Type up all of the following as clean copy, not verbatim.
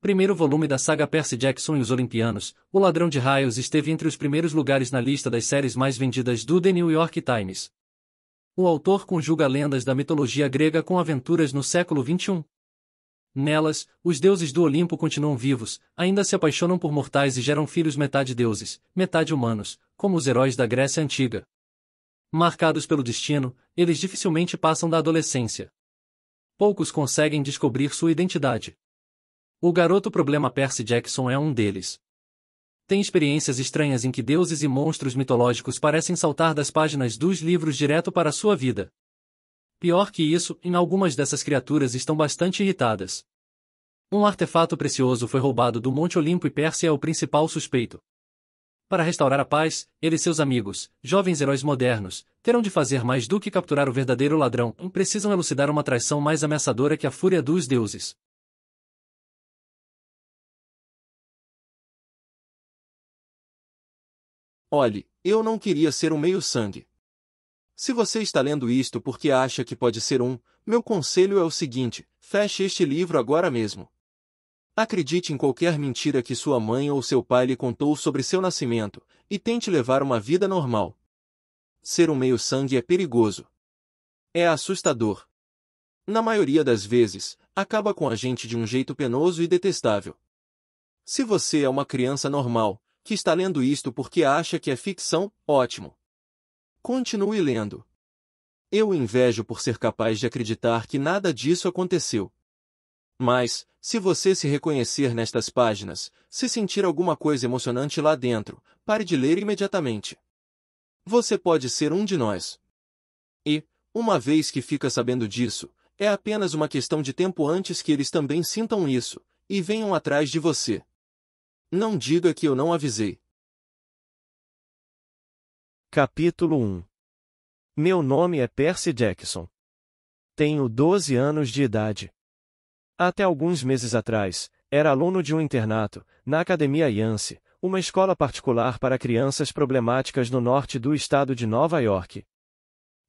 Primeiro volume da saga Percy Jackson e os Olimpianos, O Ladrão de Raios esteve entre os primeiros lugares na lista das séries mais vendidas do The New York Times. O autor conjuga lendas da mitologia grega com aventuras no século XXI. Nelas, os deuses do Olimpo continuam vivos, ainda se apaixonam por mortais e geram filhos metade deuses, metade humanos, como os heróis da Grécia Antiga. Marcados pelo destino, eles dificilmente passam da adolescência. Poucos conseguem descobrir sua identidade. O garoto problema Percy Jackson é um deles. Tem experiências estranhas em que deuses e monstros mitológicos parecem saltar das páginas dos livros direto para sua vida. Pior que isso, em algumas dessas criaturas estão bastante irritadas. Um artefato precioso foi roubado do Monte Olimpo e Percy é o principal suspeito. Para restaurar a paz, ele e seus amigos, jovens heróis modernos, terão de fazer mais do que capturar o verdadeiro ladrão, precisam elucidar uma traição mais ameaçadora que a fúria dos deuses. Olhe, eu não queria ser um meio-sangue. Se você está lendo isto porque acha que pode ser um, meu conselho é o seguinte: feche este livro agora mesmo. Acredite em qualquer mentira que sua mãe ou seu pai lhe contou sobre seu nascimento, e tente levar uma vida normal. Ser um meio-sangue é perigoso. É assustador. Na maioria das vezes, acaba com a gente de um jeito penoso e detestável. Se você é uma criança normal, que está lendo isto porque acha que é ficção, ótimo. Continue lendo. Eu o invejo por ser capaz de acreditar que nada disso aconteceu. Mas, se você se reconhecer nestas páginas, se sentir alguma coisa emocionante lá dentro, pare de ler imediatamente. Você pode ser um de nós. E, uma vez que fica sabendo disso, é apenas uma questão de tempo antes que eles também sintam isso, e venham atrás de você. Não diga que eu não avisei. Capítulo 1. Meu nome é Percy Jackson. Tenho 12 anos de idade. Até alguns meses atrás, era aluno de um internato, na Academia Yance, uma escola particular para crianças problemáticas no norte do estado de Nova York.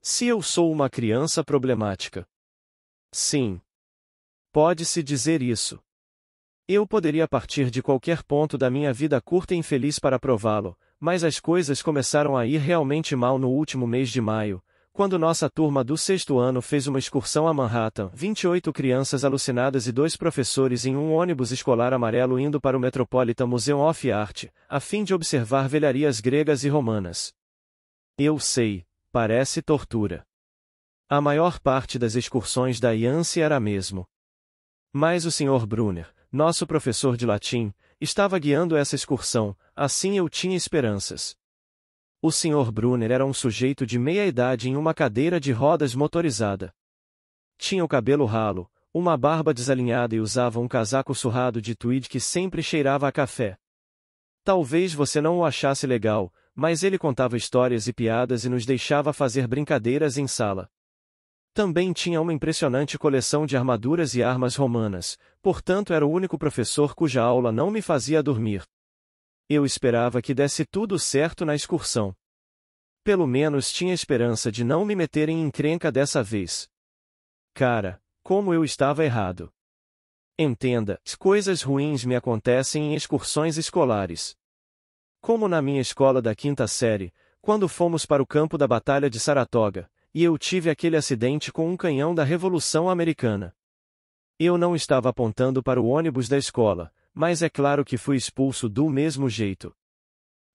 Se eu sou uma criança problemática? Sim. Pode-se dizer isso. Eu poderia partir de qualquer ponto da minha vida curta e infeliz para prová-lo, mas as coisas começaram a ir realmente mal no último mês de maio, quando nossa turma do 6º ano fez uma excursão a Manhattan, 28 crianças alucinadas e 2 professores em um ônibus escolar amarelo indo para o Metropolitan Museum of Art, a fim de observar velharias gregas e romanas. Eu sei, parece tortura. A maior parte das excursões da Yance era mesmo. Mas o Sr. Brunner, nosso professor de latim, estava guiando essa excursão, assim eu tinha esperanças. O Sr. Brunner era um sujeito de meia-idade em uma cadeira de rodas motorizada. Tinha o cabelo ralo, uma barba desalinhada e usava um casaco surrado de tweed que sempre cheirava a café. Talvez você não o achasse legal, mas ele contava histórias e piadas e nos deixava fazer brincadeiras em sala. Também tinha uma impressionante coleção de armaduras e armas romanas, portanto era o único professor cuja aula não me fazia dormir. Eu esperava que desse tudo certo na excursão. Pelo menos tinha esperança de não me meter em encrenca dessa vez. Cara, como eu estava errado. Entenda, coisas ruins me acontecem em excursões escolares. Como na minha escola da 5ª série, quando fomos para o campo da Batalha de Saratoga, e eu tive aquele acidente com um canhão da Revolução Americana. Eu não estava apontando para o ônibus da escola, mas é claro que fui expulso do mesmo jeito.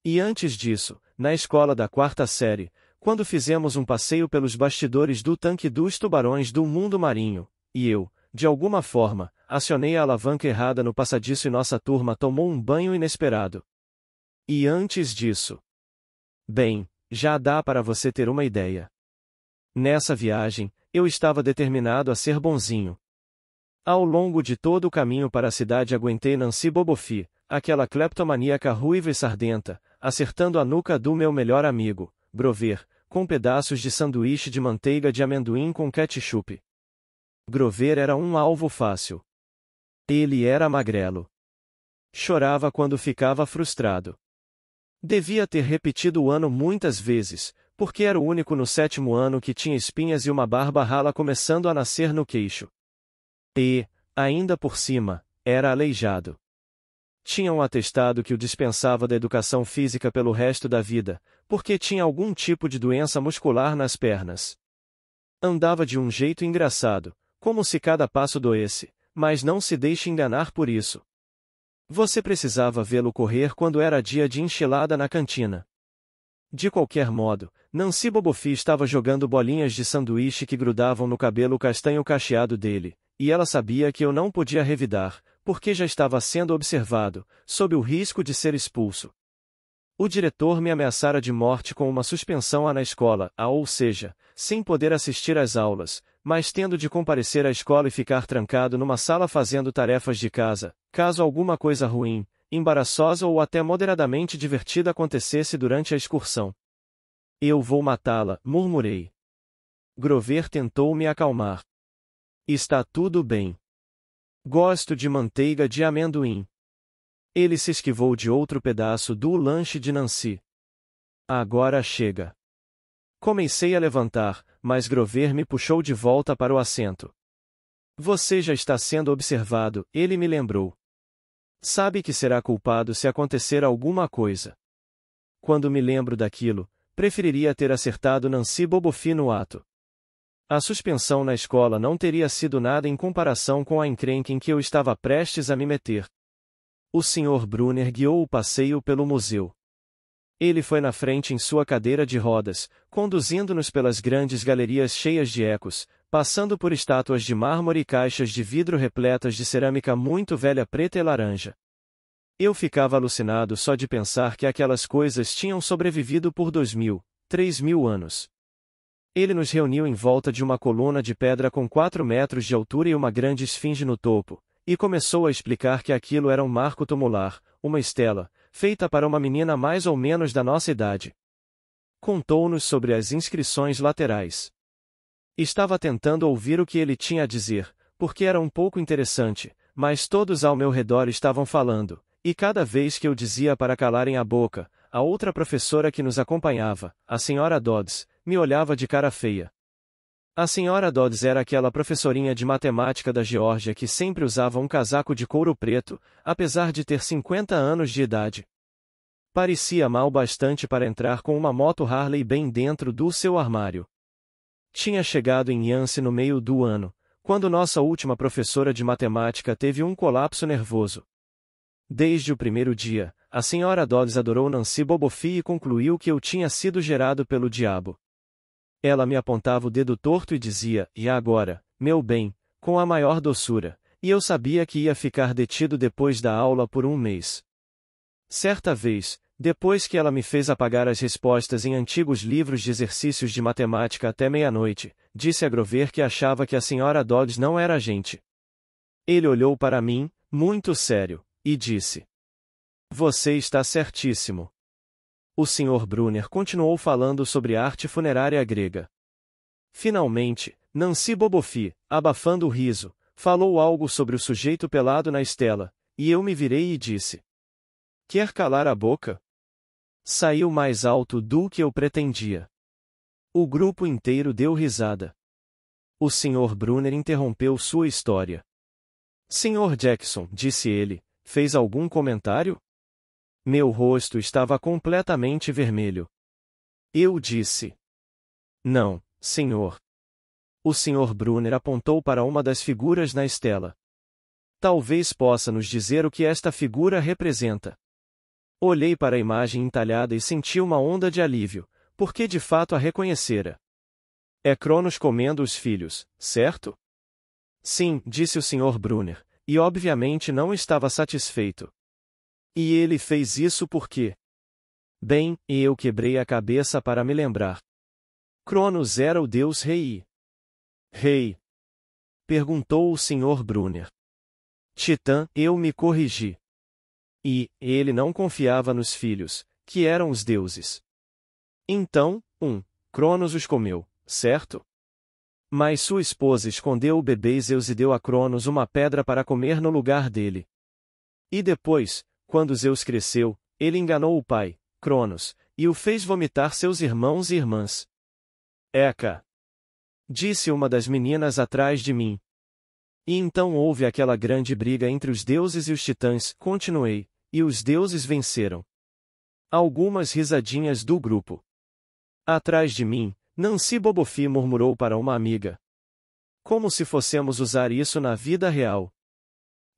E antes disso, na escola da 4ª série, quando fizemos um passeio pelos bastidores do tanque dos tubarões do mundo marinho, e eu, de alguma forma, acionei a alavanca errada no passadiço e nossa turma tomou um banho inesperado. E antes disso? Bem, já dá para você ter uma ideia. Nessa viagem, eu estava determinado a ser bonzinho. Ao longo de todo o caminho para a cidade aguentei Nancy Bobofi, aquela cleptomaníaca ruiva e sardenta, acertando a nuca do meu melhor amigo, Grover, com pedaços de sanduíche de manteiga de amendoim com ketchup. Grover era um alvo fácil. Ele era magrelo. Chorava quando ficava frustrado. Devia ter repetido o ano muitas vezes, porque era o único no 7º ano que tinha espinhas e uma barba rala começando a nascer no queixo. E, ainda por cima, era aleijado. Tinha um atestado que o dispensava da educação física pelo resto da vida, porque tinha algum tipo de doença muscular nas pernas. Andava de um jeito engraçado, como se cada passo doesse, mas não se deixe enganar por isso. Você precisava vê-lo correr quando era dia de enchilada na cantina. De qualquer modo, Nancy Bobofi estava jogando bolinhas de sanduíche que grudavam no cabelo castanho cacheado dele, e ela sabia que eu não podia revidar, porque já estava sendo observado, sob o risco de ser expulso. O diretor me ameaçara de morte com uma suspensão na escola, ou seja, sem poder assistir às aulas, mas tendo de comparecer à escola e ficar trancado numa sala fazendo tarefas de casa, caso alguma coisa ruim, embaraçosa ou até moderadamente divertida acontecesse durante a excursão. Eu vou matá-la, murmurei. Grover tentou me acalmar. Está tudo bem. Gosto de manteiga de amendoim. Ele se esquivou de outro pedaço do lanche de Nancy. Agora chega. Comecei a levantar, mas Grover me puxou de volta para o assento. Você já está sendo observado, ele me lembrou. Sabe que será culpado se acontecer alguma coisa. Quando me lembro daquilo, preferiria ter acertado Nancy Bobofi no ato. A suspensão na escola não teria sido nada em comparação com a encrenca em que eu estava prestes a me meter. O Sr. Brunner guiou o passeio pelo museu. Ele foi na frente em sua cadeira de rodas, conduzindo-nos pelas grandes galerias cheias de ecos, passando por estátuas de mármore e caixas de vidro repletas de cerâmica muito velha preta e laranja. Eu ficava alucinado só de pensar que aquelas coisas tinham sobrevivido por 2000, 3000 anos. Ele nos reuniu em volta de uma coluna de pedra com 4 metros de altura e uma grande esfinge no topo, e começou a explicar que aquilo era um marco tumular, uma estela, feita para uma menina mais ou menos da nossa idade. Contou-nos sobre as inscrições laterais. Estava tentando ouvir o que ele tinha a dizer, porque era um pouco interessante, mas todos ao meu redor estavam falando, e cada vez que eu dizia para calarem a boca, a outra professora que nos acompanhava, a Sra. Dodds, me olhava de cara feia. A Sra. Dodds era aquela professorinha de matemática da Geórgia que sempre usava um casaco de couro preto, apesar de ter 50 anos de idade. Parecia mal bastante para entrar com uma moto Harley bem dentro do seu armário. Tinha chegado em Yancey no meio do ano, quando nossa última professora de matemática teve um colapso nervoso. Desde o primeiro dia, a Sra. Dodds adorou Nancy Bobofi e concluiu que eu tinha sido gerado pelo diabo. Ela me apontava o dedo torto e dizia, e agora, meu bem, com a maior doçura, e eu sabia que ia ficar detido depois da aula por um mês. Certa vez, depois que ela me fez apagar as respostas em antigos livros de exercícios de matemática até meia-noite, disse a Grover que achava que a Sra. Dodds não era gente. Ele olhou para mim, muito sério, e disse: Você está certíssimo. O Sr. Brunner continuou falando sobre arte funerária grega. Finalmente, Nancy Bobofi, abafando o riso, falou algo sobre o sujeito pelado na estela, e eu me virei e disse: Quer calar a boca? Saiu mais alto do que eu pretendia. O grupo inteiro deu risada. O Sr. Brunner interrompeu sua história. Sr. Jackson, disse ele, fez algum comentário? Meu rosto estava completamente vermelho. Eu disse: Não, senhor. O Sr. Brunner apontou para uma das figuras na estela. Talvez possa nos dizer o que esta figura representa. Olhei para a imagem entalhada e senti uma onda de alívio, porque de fato a reconhecera. É Cronos comendo os filhos, certo? Sim, disse o Sr. Brunner, e obviamente não estava satisfeito. E ele fez isso por quê? Bem, eu quebrei a cabeça para me lembrar. Cronos era o deus rei. Rei? Perguntou o Sr. Brunner. Titã, eu me corrigi. E, ele não confiava nos filhos, que eram os deuses. Então, Cronos os comeu, certo? Mas sua esposa escondeu o bebê Zeus e deu a Cronos uma pedra para comer no lugar dele. E depois, quando Zeus cresceu, ele enganou o pai, Cronos, e o fez vomitar seus irmãos e irmãs. Eca! Disse uma das meninas atrás de mim. E então houve aquela grande briga entre os deuses e os titãs, continuei, e os deuses venceram. Algumas risadinhas do grupo. Atrás de mim, Nancy Bobofi murmurou para uma amiga. Como se fossemos usar isso na vida real.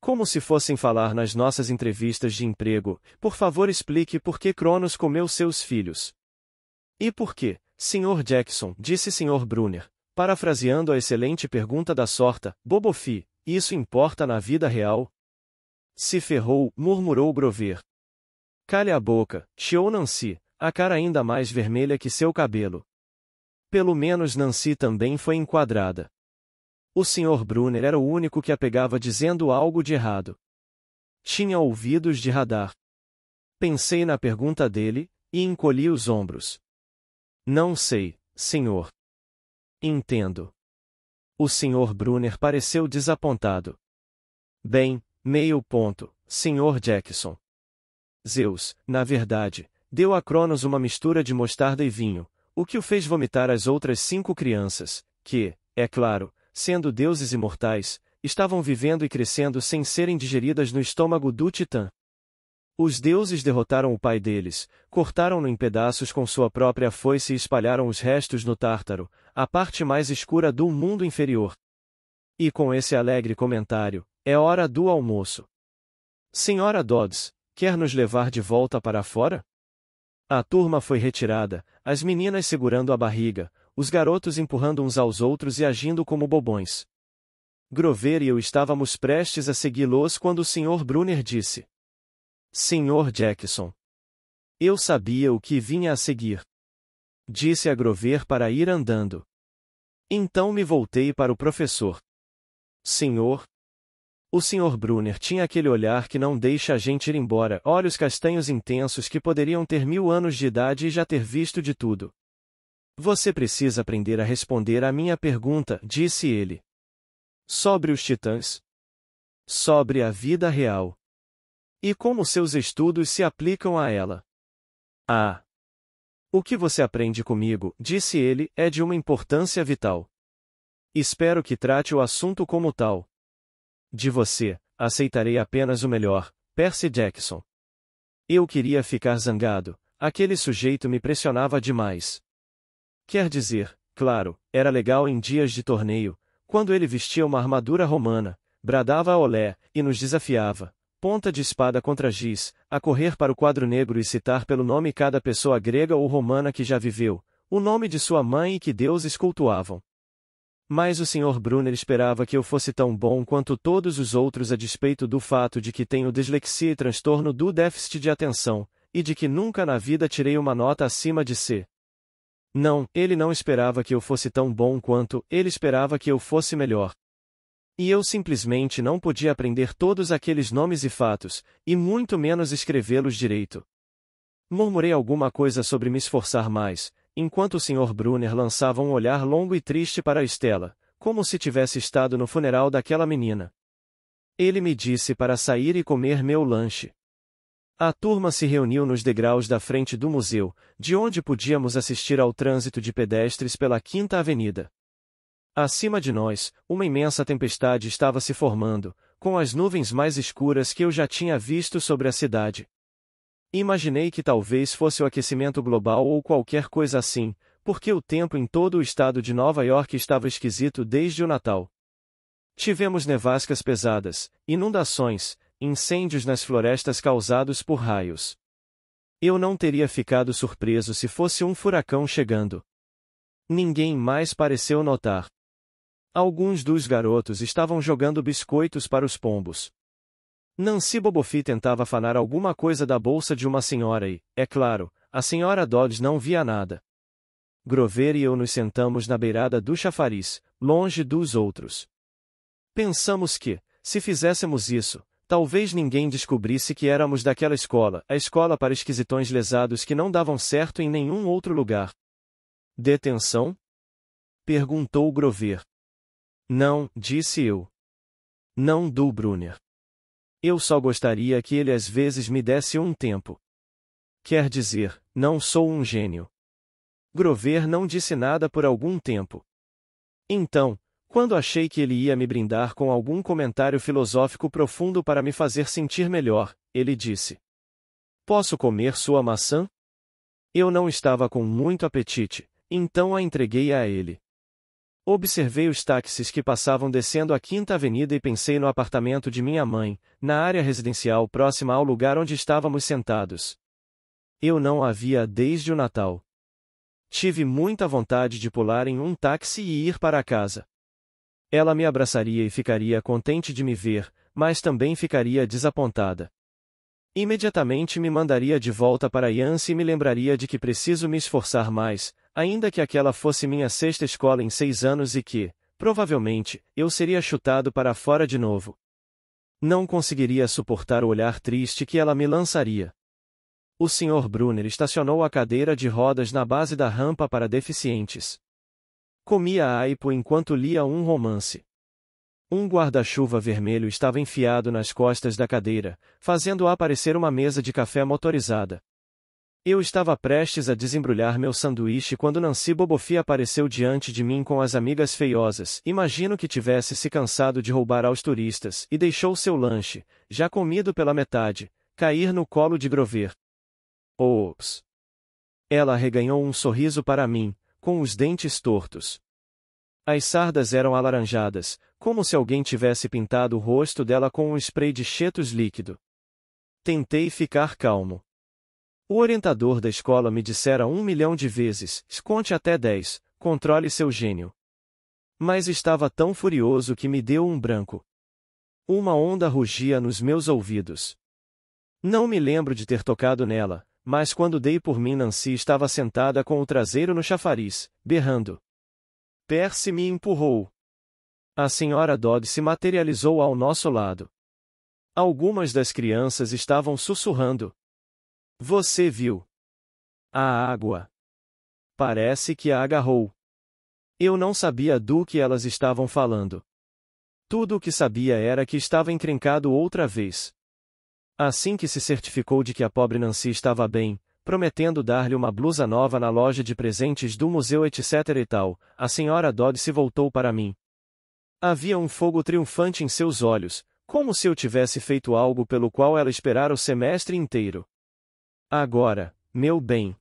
Como se fossem falar nas nossas entrevistas de emprego, por favor explique por que Cronos comeu seus filhos. E por quê, Sr. Jackson, disse Sr. Brunner, parafraseando a excelente pergunta da sorta, Bobofi, isso importa na vida real? Se ferrou, murmurou Grover. Calhe a boca, chiou Nancy, a cara ainda mais vermelha que seu cabelo. Pelo menos Nancy também foi enquadrada. O Sr. Brunner era o único que a pegava dizendo algo de errado. Tinha ouvidos de radar. Pensei na pergunta dele, e encolhi os ombros. Não sei, senhor. Entendo. O Sr. Brunner pareceu desapontado. Bem, meio ponto, Sr. Jackson. Zeus, na verdade, deu a Cronos uma mistura de mostarda e vinho, o que o fez vomitar as outras 5 crianças, que, é claro, sendo deuses imortais, estavam vivendo e crescendo sem serem digeridas no estômago do Titã. Os deuses derrotaram o pai deles, cortaram-no em pedaços com sua própria foice e espalharam os restos no Tártaro, a parte mais escura do mundo inferior. E com esse alegre comentário, é hora do almoço. Senhora Dodds, quer nos levar de volta para fora? A turma foi retirada, as meninas segurando a barriga, os garotos empurrando uns aos outros e agindo como bobões. Grover e eu estávamos prestes a segui-los quando o Sr. Brunner disse: Sr. Jackson. Eu sabia o que vinha a seguir. Disse a Grover para ir andando. Então me voltei para o professor. Senhor? O Sr. Brunner tinha aquele olhar que não deixa a gente ir embora, olhos castanhos intensos que poderiam ter 1000 anos de idade e já ter visto de tudo. Você precisa aprender a responder à minha pergunta, disse ele. Sobre os titãs? Sobre a vida real. E como seus estudos se aplicam a ela? Ah! O que você aprende comigo, disse ele, é de uma importância vital. Espero que trate o assunto como tal. De você, aceitarei apenas o melhor, Percy Jackson. Eu queria ficar zangado, aquele sujeito me pressionava demais. Quer dizer, claro, era legal em dias de torneio, quando ele vestia uma armadura romana, bradava a olé, e nos desafiava, ponta de espada contra giz, a correr para o quadro negro e citar pelo nome cada pessoa grega ou romana que já viveu, o nome de sua mãe e que deuses cultuavam. Mas o Sr. Brunner esperava que eu fosse tão bom quanto todos os outros a despeito do fato de que tenho dislexia e transtorno do déficit de atenção, e de que nunca na vida tirei uma nota acima de C. Não, ele não esperava que eu fosse tão bom quanto, ele esperava que eu fosse melhor. E eu simplesmente não podia aprender todos aqueles nomes e fatos, e muito menos escrevê-los direito. Murmurei alguma coisa sobre me esforçar mais, enquanto o Sr. Brunner lançava um olhar longo e triste para Estela, como se tivesse estado no funeral daquela menina. Ele me disse para sair e comer meu lanche. A turma se reuniu nos degraus da frente do museu, de onde podíamos assistir ao trânsito de pedestres pela Quinta Avenida. Acima de nós, uma imensa tempestade estava se formando, com as nuvens mais escuras que eu já tinha visto sobre a cidade. Imaginei que talvez fosse o aquecimento global ou qualquer coisa assim, porque o tempo em todo o estado de Nova York estava esquisito desde o Natal. Tivemos nevascas pesadas, inundações, incêndios nas florestas causados por raios. Eu não teria ficado surpreso se fosse um furacão chegando. Ninguém mais pareceu notar. Alguns dos garotos estavam jogando biscoitos para os pombos. Nancy Bobofi tentava afanar alguma coisa da bolsa de uma senhora e, é claro, a senhora Dodds não via nada. Grover e eu nos sentamos na beirada do chafariz, longe dos outros. Pensamos que, se fizéssemos isso, talvez ninguém descobrisse que éramos daquela escola, a escola para esquisitões lesados que não davam certo em nenhum outro lugar. Detenção? Perguntou Grover. Não, disse eu. Não do Brunner. Eu só gostaria que ele às vezes me desse um tempo. Quer dizer, não sou um gênio. Grover não disse nada por algum tempo. Então, Quando achei que ele ia me brindar com algum comentário filosófico profundo para me fazer sentir melhor, ele disse: "Posso comer sua maçã?" Eu não estava com muito apetite, então a entreguei a ele. Observei os táxis que passavam descendo a Quinta Avenida e pensei no apartamento de minha mãe, na área residencial próxima ao lugar onde estávamos sentados. Eu não a via desde o Natal. Tive muita vontade de pular em um táxi e ir para casa. Ela me abraçaria e ficaria contente de me ver, mas também ficaria desapontada. Imediatamente me mandaria de volta para Yancy e me lembraria de que preciso me esforçar mais, ainda que aquela fosse minha sexta escola em 6 anos e que, provavelmente, eu seria chutado para fora de novo. Não conseguiria suportar o olhar triste que ela me lançaria. O Sr. Brunner estacionou a cadeira de rodas na base da rampa para deficientes. Comia aipo enquanto lia um romance. Um guarda-chuva vermelho estava enfiado nas costas da cadeira, fazendo aparecer uma mesa de café motorizada. Eu estava prestes a desembrulhar meu sanduíche quando Nancy Bobofi apareceu diante de mim com as amigas feiosas. Imagino que tivesse se cansado de roubar aos turistas e deixou seu lanche, já comido pela metade, cair no colo de Grover. Ops! Ela arreganhou um sorriso para mim, com os dentes tortos. As sardas eram alaranjadas, como se alguém tivesse pintado o rosto dela com um spray de Cheetos líquido. Tentei ficar calmo. O orientador da escola me dissera 1 milhão de vezes: conte até 10, controle seu gênio. Mas estava tão furioso que me deu um branco. Uma onda rugia nos meus ouvidos. Não me lembro de ter tocado nela, mas quando dei por mim Nancy estava sentada com o traseiro no chafariz, berrando. Percy me empurrou. A senhora Dodd se materializou ao nosso lado. Algumas das crianças estavam sussurrando. Você viu? A água. Parece que a agarrou. Eu não sabia do que elas estavam falando. Tudo o que sabia era que estava encrencado outra vez. Assim que se certificou de que a pobre Nancy estava bem, prometendo dar-lhe uma blusa nova na loja de presentes do museu etc e tal, a senhora Dodd se voltou para mim. Havia um fogo triunfante em seus olhos, como se eu tivesse feito algo pelo qual ela esperara o semestre inteiro. Agora, meu bem.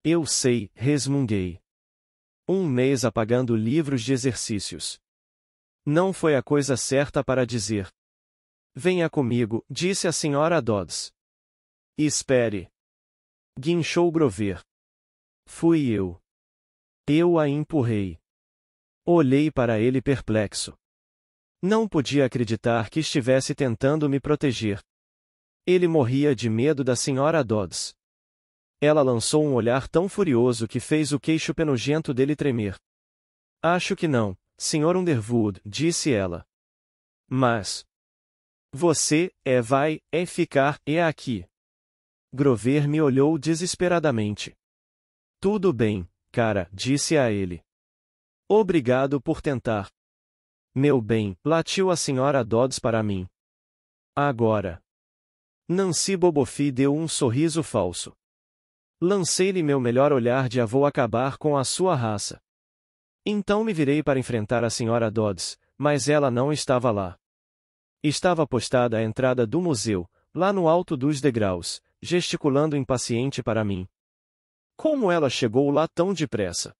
Eu sei, resmunguei. 1 mês apagando livros de exercícios. Não foi a coisa certa para dizer. Venha comigo, disse a senhora Dodds. Espere. Guinchou Grover. Fui eu. Eu a empurrei. Olhei para ele perplexo. Não podia acreditar que estivesse tentando me proteger. Ele morria de medo da senhora Dodds. Ela lançou um olhar tão furioso que fez o queixo penugento dele tremer. Acho que não, Sr. Underwood, disse ela. Mas você vai ficar aqui. Grover me olhou desesperadamente. Tudo bem, cara, disse a ele. Obrigado por tentar. Meu bem, latiu a senhora Dodds para mim. Agora. Nancy Bobofi deu um sorriso falso. Lancei-lhe meu melhor olhar de vou acabar com a sua raça. Então me virei para enfrentar a senhora Dodds, mas ela não estava lá. Estava postada à entrada do museu, lá no alto dos degraus, gesticulando impaciente para mim. Como ela chegou lá tão depressa?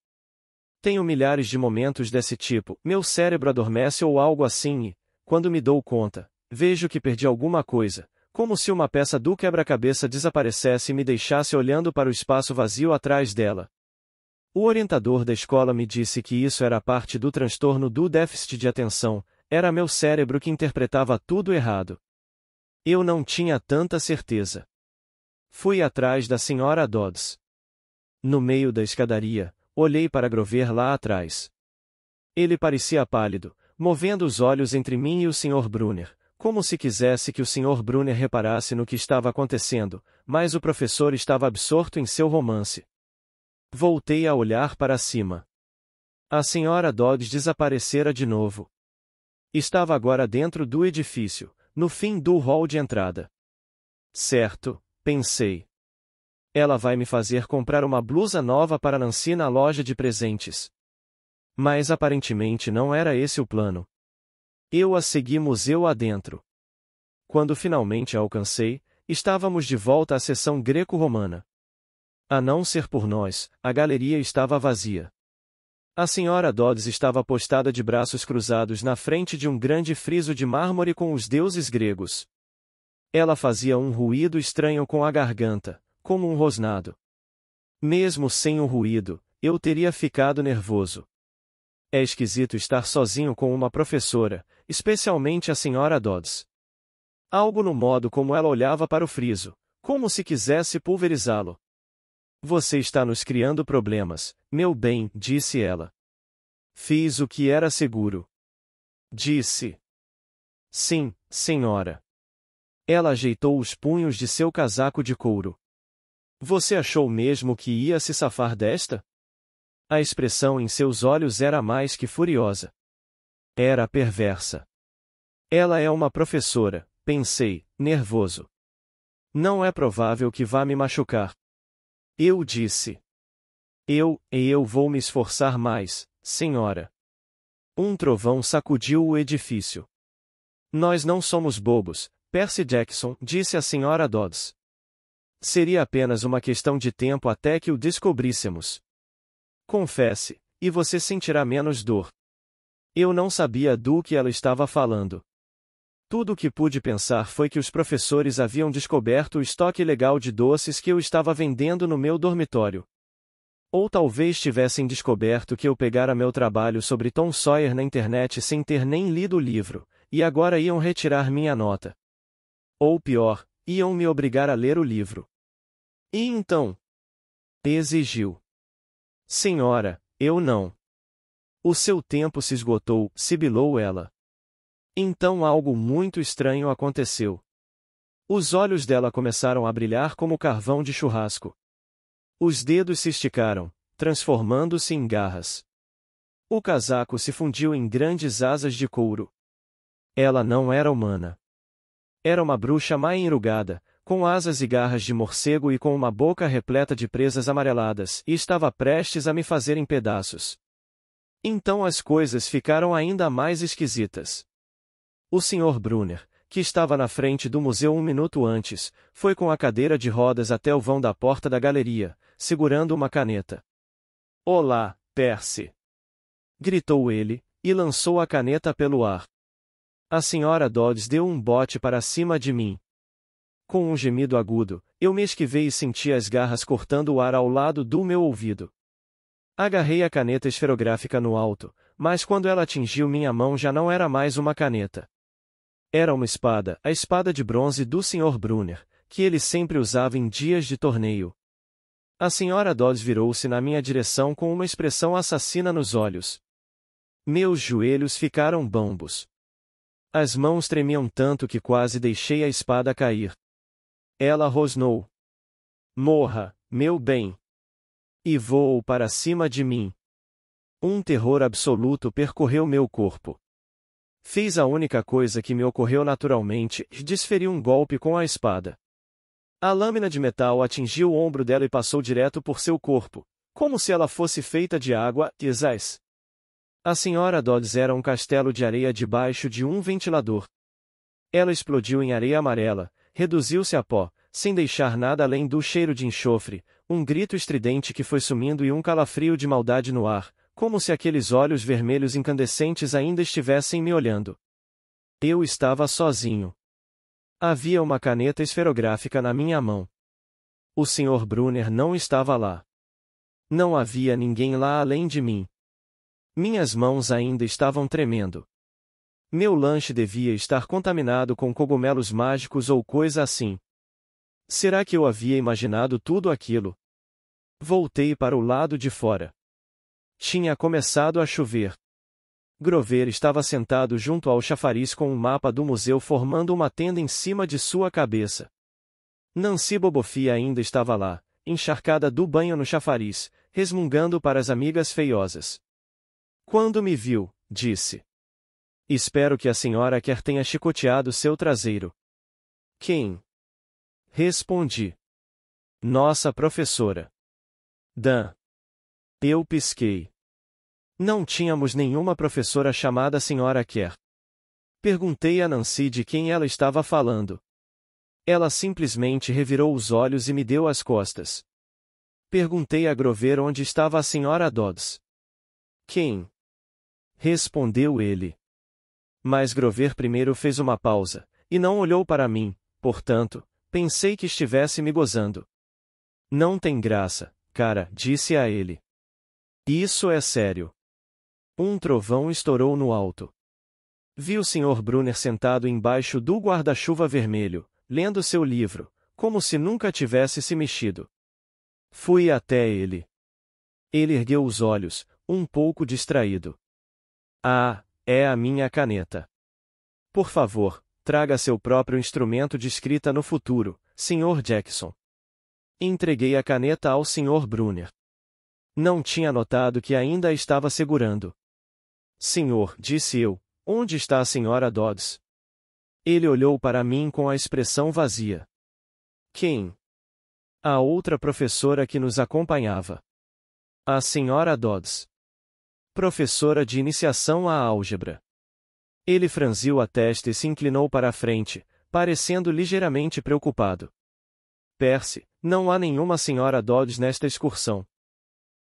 Tenho milhares de momentos desse tipo, meu cérebro adormece ou algo assim e, quando me dou conta, vejo que perdi alguma coisa, como se uma peça do quebra-cabeça desaparecesse e me deixasse olhando para o espaço vazio atrás dela. O orientador da escola me disse que isso era parte do transtorno do déficit de atenção, era meu cérebro que interpretava tudo errado. Eu não tinha tanta certeza. Fui atrás da senhora Dodds. No meio da escadaria, olhei para Grover lá atrás. Ele parecia pálido, movendo os olhos entre mim e o Sr. Brunner, como se quisesse que o Sr. Brunner reparasse no que estava acontecendo, mas o professor estava absorto em seu romance. Voltei a olhar para cima. A senhora Dodds desaparecera de novo. Estava agora dentro do edifício, no fim do hall de entrada. Certo, pensei. Ela vai me fazer comprar uma blusa nova para Nancy na loja de presentes. Mas aparentemente não era esse o plano. Eu a segui museu adentro. Quando finalmente a alcancei, estávamos de volta à seção greco-romana. A não ser por nós, a galeria estava vazia. A senhora Dodds estava postada de braços cruzados na frente de um grande friso de mármore com os deuses gregos. Ela fazia um ruído estranho com a garganta, como um rosnado. Mesmo sem o ruído, eu teria ficado nervoso. É esquisito estar sozinho com uma professora, especialmente a senhora Dodds. Algo no modo como ela olhava para o friso, como se quisesse pulverizá-lo. Você está nos criando problemas, meu bem, disse ela. Fiz o que era seguro. Disse. Sim, senhora. Ela ajeitou os punhos de seu casaco de couro. Você achou mesmo que ia se safar desta? A expressão em seus olhos era mais que furiosa. Era perversa. Ela é uma professora, pensei, nervoso. Não é provável que vá me machucar. Eu disse. Eu vou me esforçar mais, senhora. Um trovão sacudiu o edifício. Nós não somos bobos, Percy Jackson, disse a senhora Dodds. Seria apenas uma questão de tempo até que o descobríssemos. Confesse, e você sentirá menos dor. Eu não sabia do que ela estava falando. Tudo o que pude pensar foi que os professores haviam descoberto o estoque ilegal de doces que eu estava vendendo no meu dormitório. Ou talvez tivessem descoberto que eu pegara meu trabalho sobre Tom Sawyer na internet sem ter nem lido o livro, e agora iam retirar minha nota. Ou pior, iam me obrigar a ler o livro. E então? Exigiu. Senhora, eu não. O seu tempo se esgotou, sibilou ela. Então algo muito estranho aconteceu. Os olhos dela começaram a brilhar como carvão de churrasco. Os dedos se esticaram, transformando-se em garras. O casaco se fundiu em grandes asas de couro. Ela não era humana. Era uma bruxa má enrugada, com asas e garras de morcego e com uma boca repleta de presas amareladas, e estava prestes a me fazer em pedaços. Então as coisas ficaram ainda mais esquisitas. O Sr. Brunner, que estava na frente do museu um minuto antes, foi com a cadeira de rodas até o vão da porta da galeria, segurando uma caneta. Olá, Percy! Gritou ele, e lançou a caneta pelo ar. A senhora Dodds deu um bote para cima de mim. Com um gemido agudo, eu me esquivei e senti as garras cortando o ar ao lado do meu ouvido. Agarrei a caneta esferográfica no alto, mas quando ela atingiu minha mão já não era mais uma caneta. Era uma espada, a espada de bronze do Sr. Brunner, que ele sempre usava em dias de torneio. A senhora Dodds virou-se na minha direção com uma expressão assassina nos olhos. Meus joelhos ficaram bambos. As mãos tremiam tanto que quase deixei a espada cair. Ela rosnou. Morra, meu bem! E voou para cima de mim. Um terror absoluto percorreu meu corpo. Fiz a única coisa que me ocorreu naturalmente, desferi um golpe com a espada. A lâmina de metal atingiu o ombro dela e passou direto por seu corpo, como se ela fosse feita de água e sais. A senhora Dodds era um castelo de areia debaixo de um ventilador. Ela explodiu em areia amarela, reduziu-se a pó, sem deixar nada além do cheiro de enxofre, um grito estridente que foi sumindo e um calafrio de maldade no ar, como se aqueles olhos vermelhos incandescentes ainda estivessem me olhando. Eu estava sozinho. Havia uma caneta esferográfica na minha mão. O Sr. Brunner não estava lá. Não havia ninguém lá além de mim. Minhas mãos ainda estavam tremendo. Meu lanche devia estar contaminado com cogumelos mágicos ou coisa assim. Será que eu havia imaginado tudo aquilo? Voltei para o lado de fora. Tinha começado a chover. Grover estava sentado junto ao chafariz com um mapa do museu formando uma tenda em cima de sua cabeça. Nancy Bobofia ainda estava lá, encharcada do banho no chafariz, resmungando para as amigas feiosas. Quando me viu, disse. Espero que a senhora quer tenha chicoteado seu traseiro. Quem? Respondi. Nossa professora. Dan. Eu pisquei. Não tínhamos nenhuma professora chamada Sra. Kerr. Perguntei a Nancy de quem ela estava falando. Ela simplesmente revirou os olhos e me deu as costas. Perguntei a Grover onde estava a Sra. Dodds. Quem? Respondeu ele. Mas Grover primeiro fez uma pausa, e não olhou para mim, portanto, pensei que estivesse me gozando. Não tem graça, cara, disse a ele. Isso é sério. Um trovão estourou no alto. Vi o Sr. Brunner sentado embaixo do guarda-chuva vermelho, lendo seu livro, como se nunca tivesse se mexido. Fui até ele. Ele ergueu os olhos, um pouco distraído. Ah, é a minha caneta. Por favor, traga seu próprio instrumento de escrita no futuro, Sr. Jackson. Entreguei a caneta ao Sr. Brunner. Não tinha notado que ainda a estava segurando. Senhor, disse eu, onde está a Sra. Dodds? Ele olhou para mim com a expressão vazia. Quem? A outra professora que nos acompanhava. A Sra. Dodds. Professora de iniciação à álgebra. Ele franziu a testa e se inclinou para a frente, parecendo ligeiramente preocupado. Percy, não há nenhuma Sra. Dodds nesta excursão.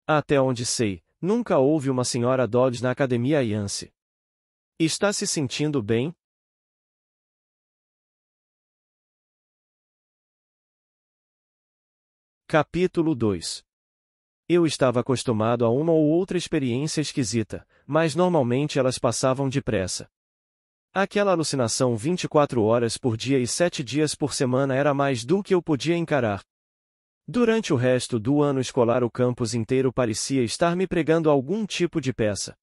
Até onde sei, nunca houve uma Sra. Dodds na Academia Yance. Está se sentindo bem? Capítulo 2. Eu estava acostumado a uma ou outra experiência esquisita, mas normalmente elas passavam depressa. Aquela alucinação 24 horas por dia e 7 dias por semana era mais do que eu podia encarar. Durante o resto do ano escolar o campus inteiro parecia estar me pregando algum tipo de peça.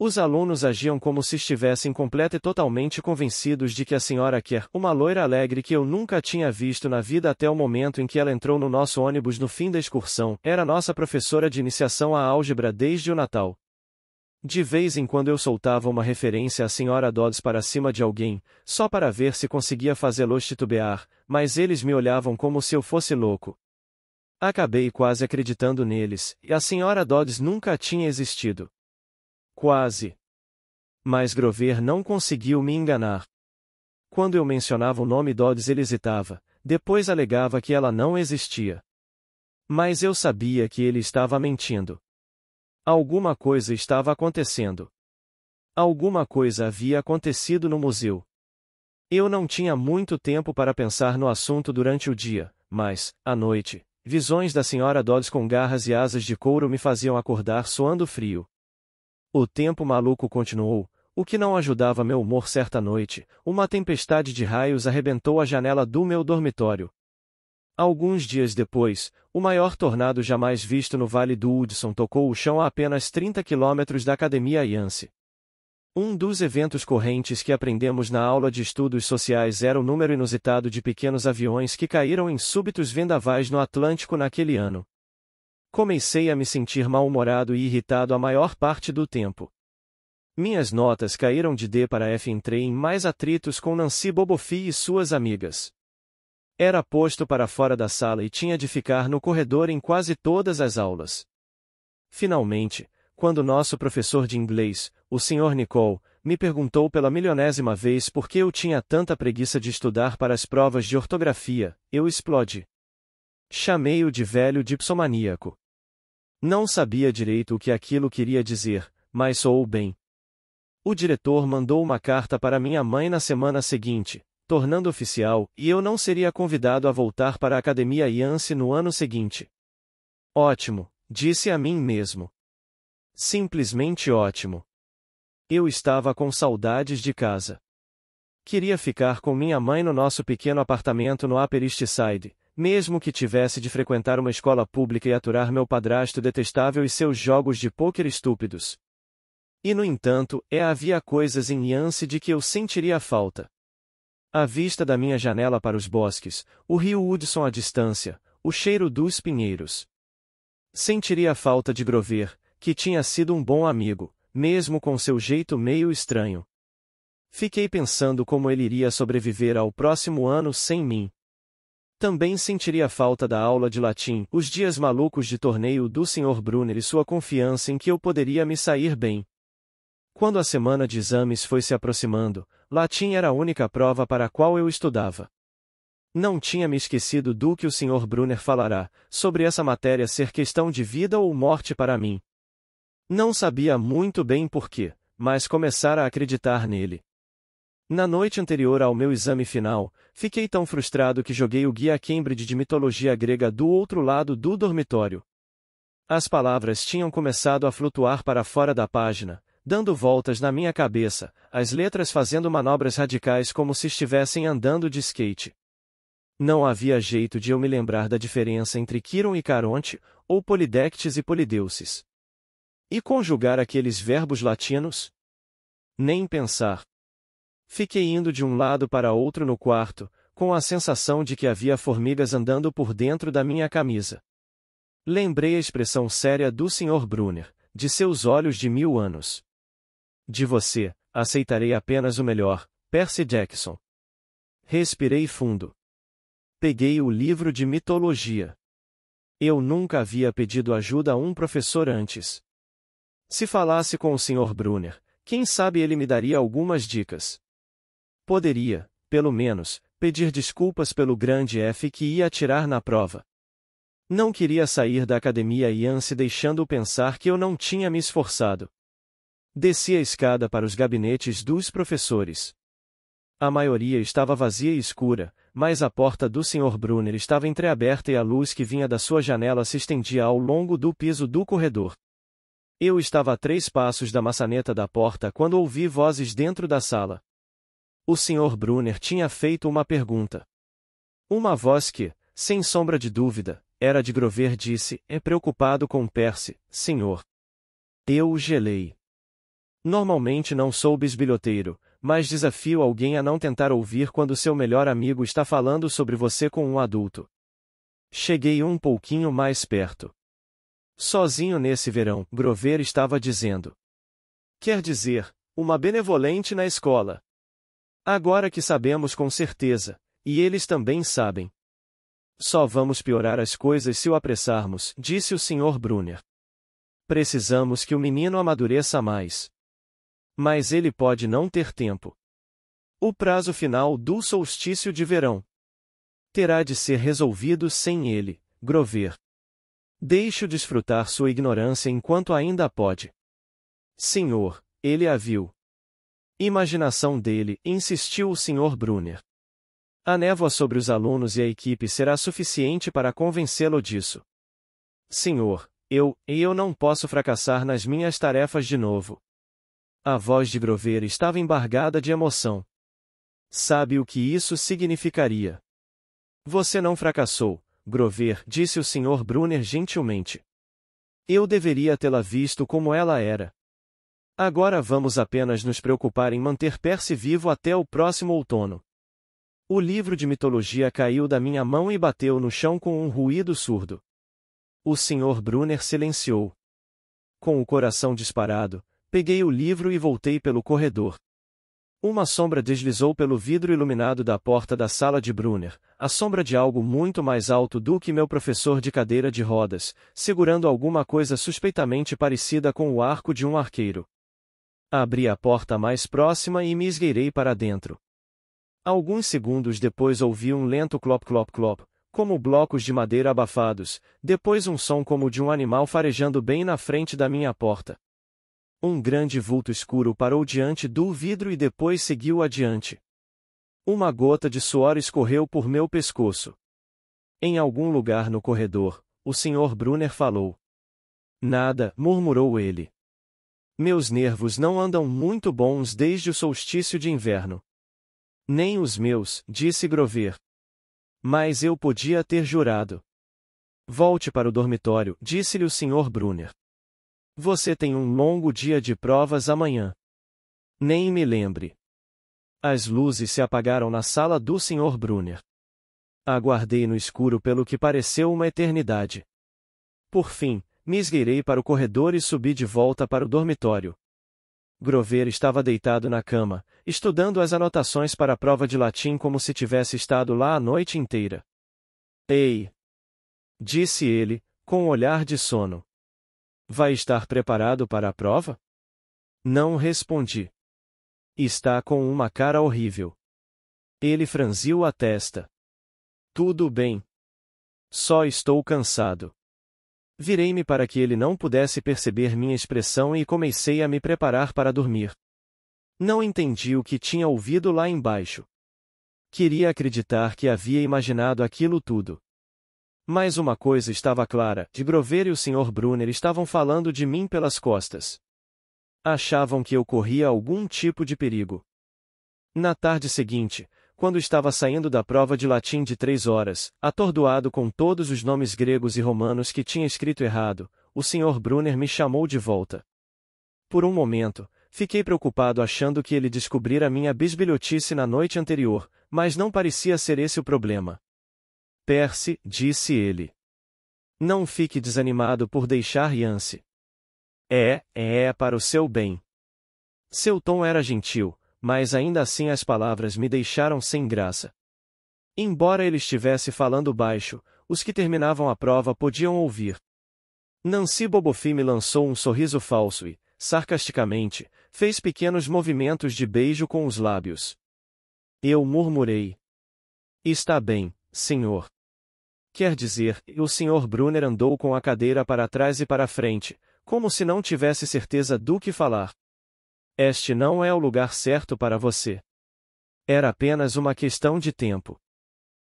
Os alunos agiam como se estivessem completa e totalmente convencidos de que a Sra. Kerr, uma loira alegre que eu nunca tinha visto na vida até o momento em que ela entrou no nosso ônibus no fim da excursão, era nossa professora de iniciação à álgebra desde o Natal. De vez em quando eu soltava uma referência à Sra. Dodds para cima de alguém, só para ver se conseguia fazê-los titubear, mas eles me olhavam como se eu fosse louco. Acabei quase acreditando neles, e a Sra. Dodds nunca tinha existido. Quase. Mas Grover não conseguiu me enganar. Quando eu mencionava o nome Dodds ele hesitava, depois alegava que ela não existia. Mas eu sabia que ele estava mentindo. Alguma coisa estava acontecendo. Alguma coisa havia acontecido no museu. Eu não tinha muito tempo para pensar no assunto durante o dia, mas, à noite, visões da Sra. Dodds com garras e asas de couro me faziam acordar suando frio. O tempo maluco continuou, o que não ajudava meu humor certa noite. Uma tempestade de raios arrebentou a janela do meu dormitório. Alguns dias depois, o maior tornado jamais visto no Vale do Hudson tocou o chão a apenas 30 quilômetros da Academia Yance. Um dos eventos correntes que aprendemos na aula de estudos sociais era o número inusitado de pequenos aviões que caíram em súbitos vendavais no Atlântico naquele ano. Comecei a me sentir mal-humorado e irritado a maior parte do tempo. Minhas notas caíram de D para F. Entrei em mais atritos com Nancy Bobofi e suas amigas. Era posto para fora da sala e tinha de ficar no corredor em quase todas as aulas. Finalmente, quando nosso professor de inglês, o Sr. Nicole, me perguntou pela milionésima vez por que eu tinha tanta preguiça de estudar para as provas de ortografia, eu explodi. Chamei-o de velho dipsomaníaco. Não sabia direito o que aquilo queria dizer, mas soou bem. O diretor mandou uma carta para minha mãe na semana seguinte, tornando oficial, e eu não seria convidado a voltar para a Academia Yance no ano seguinte. Ótimo, disse a mim mesmo. Simplesmente ótimo. Eu estava com saudades de casa. Queria ficar com minha mãe no nosso pequeno apartamento no Upper East Side, mesmo que tivesse de frequentar uma escola pública e aturar meu padrasto detestável e seus jogos de pôquer estúpidos. E no entanto, havia coisas em Yance de que eu sentiria falta. A vista da minha janela para os bosques, o rio Hudson à distância, o cheiro dos pinheiros. Sentiria falta de Grover, que tinha sido um bom amigo, mesmo com seu jeito meio estranho. Fiquei pensando como ele iria sobreviver ao próximo ano sem mim. Também sentiria falta da aula de latim, os dias malucos de torneio do Sr. Brunner e sua confiança em que eu poderia me sair bem. Quando a semana de exames foi se aproximando, latim era a única prova para a qual eu estudava. Não tinha me esquecido do que o Sr. Brunner falará, sobre essa matéria ser questão de vida ou morte para mim. Não sabia muito bem porquê, mas começara a acreditar nele. Na noite anterior ao meu exame final, fiquei tão frustrado que joguei o guia Cambridge de mitologia grega do outro lado do dormitório. As palavras tinham começado a flutuar para fora da página, dando voltas na minha cabeça, as letras fazendo manobras radicais como se estivessem andando de skate. Não havia jeito de eu me lembrar da diferença entre Quiron e Caronte, ou Polidectes e Polideuces. E conjugar aqueles verbos latinos? Nem pensar. Fiquei indo de um lado para outro no quarto, com a sensação de que havia formigas andando por dentro da minha camisa. Lembrei a expressão séria do Sr. Brunner, de seus olhos de 1000 anos. De você, aceitarei apenas o melhor, Percy Jackson. Respirei fundo. Peguei o livro de mitologia. Eu nunca havia pedido ajuda a um professor antes. Se falasse com o Sr. Brunner, quem sabe ele me daria algumas dicas. Poderia, pelo menos, pedir desculpas pelo grande F que ia tirar na prova. Não queria sair da academia Yance deixando-o pensar que eu não tinha me esforçado. Desci a escada para os gabinetes dos professores. A maioria estava vazia e escura, mas a porta do Sr. Brunner estava entreaberta e a luz que vinha da sua janela se estendia ao longo do piso do corredor. Eu estava a 3 passos da maçaneta da porta quando ouvi vozes dentro da sala. O Sr. Brunner tinha feito uma pergunta. Uma voz que, sem sombra de dúvida, era de Grover disse, preocupado com Percy, senhor. Eu o gelei. Normalmente não sou bisbilhoteiro, mas desafio alguém a não tentar ouvir quando seu melhor amigo está falando sobre você com um adulto. Cheguei um pouquinho mais perto. Sozinho nesse verão, Grover estava dizendo. Quer dizer, uma benevolente na escola. Agora que sabemos com certeza, e eles também sabem. Só vamos piorar as coisas se o apressarmos, disse o Sr. Brunner. Precisamos que o menino amadureça mais. Mas ele pode não ter tempo. O prazo final do solstício de verão terá de ser resolvido sem ele, Grover. Deixe-o desfrutar sua ignorância enquanto ainda pode. Senhor, ele a viu. Imaginação dele, insistiu o Sr. Brunner. A névoa sobre os alunos e a equipe será suficiente para convencê-lo disso. Senhor, eu não posso fracassar nas minhas tarefas de novo. A voz de Grover estava embargada de emoção. Sabe o que isso significaria? Você não fracassou, Grover, disse o Sr. Brunner gentilmente. Eu deveria tê-la visto como ela era. Agora vamos apenas nos preocupar em manter Percy vivo até o próximo outono. O livro de mitologia caiu da minha mão e bateu no chão com um ruído surdo. O Sr. Brunner silenciou. Com o coração disparado, peguei o livro e voltei pelo corredor. Uma sombra deslizou pelo vidro iluminado da porta da sala de Brunner, a sombra de algo muito mais alto do que meu professor de cadeira de rodas, segurando alguma coisa suspeitamente parecida com o arco de um arqueiro. Abri a porta mais próxima e me esgueirei para dentro. Alguns segundos depois ouvi um lento clop-clop-clop, como blocos de madeira abafados, depois um som como o de um animal farejando bem na frente da minha porta. Um grande vulto escuro parou diante do vidro e depois seguiu adiante. Uma gota de suor escorreu por meu pescoço. Em algum lugar no corredor, o Sr. Brunner falou. Nada, murmurou ele. Meus nervos não andam muito bons desde o solstício de inverno. Nem os meus, disse Grover. Mas eu podia ter jurado. Volte para o dormitório, disse-lhe o Sr. Brunner. Você tem um longo dia de provas amanhã. Nem me lembre. As luzes se apagaram na sala do Sr. Brunner. Aguardei no escuro pelo que pareceu uma eternidade. Por fim, me esgueirei para o corredor e subi de volta para o dormitório. Grover estava deitado na cama, estudando as anotações para a prova de latim como se tivesse estado lá a noite inteira. Ei! Disse ele, com um olhar de sono. Vai estar preparado para a prova? Não respondi. Está com uma cara horrível. Ele franziu a testa. Tudo bem. Só estou cansado. Virei-me para que ele não pudesse perceber minha expressão e comecei a me preparar para dormir. Não entendi o que tinha ouvido lá embaixo. Queria acreditar que havia imaginado aquilo tudo. Mas uma coisa estava clara: Grover e o Sr. Brunner estavam falando de mim pelas costas. Achavam que eu corria algum tipo de perigo. Na tarde seguinte, quando estava saindo da prova de latim de 3 horas, atordoado com todos os nomes gregos e romanos que tinha escrito errado, o Sr. Brunner me chamou de volta. Por um momento, fiquei preocupado achando que ele descobrira minha bisbilhotice na noite anterior, mas não parecia ser esse o problema. Percy, disse ele. Não fique desanimado por deixar Yance. É para o seu bem. Seu tom era gentil, mas ainda assim as palavras me deixaram sem graça. Embora ele estivesse falando baixo, os que terminavam a prova podiam ouvir. Nancy Bobofi me lançou um sorriso falso e, sarcasticamente, fez pequenos movimentos de beijo com os lábios. Eu murmurei. Está bem, senhor. Quer dizer, o Sr. Brunner andou com a cadeira para trás e para frente, como se não tivesse certeza do que falar. Este não é o lugar certo para você. Era apenas uma questão de tempo.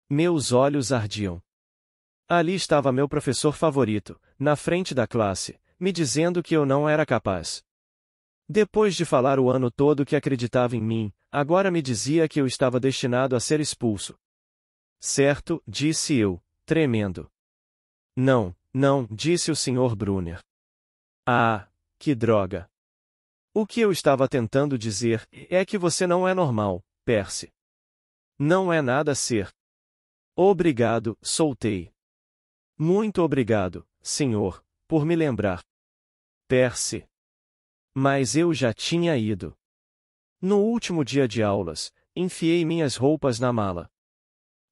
Meus olhos ardiam. Ali estava meu professor favorito, na frente da classe, me dizendo que eu não era capaz. Depois de falar o ano todo que acreditava em mim, agora me dizia que eu estava destinado a ser expulso. Certo, disse eu, tremendo. Não, disse o Sr. Brunner. Ah, que droga. O que eu estava tentando dizer é que você não é normal, Percy. Não é nada ser. Obrigado, soltei. Muito obrigado, senhor, por me lembrar. Percy. Mas eu já tinha ido. No último dia de aulas, enfiei minhas roupas na mala.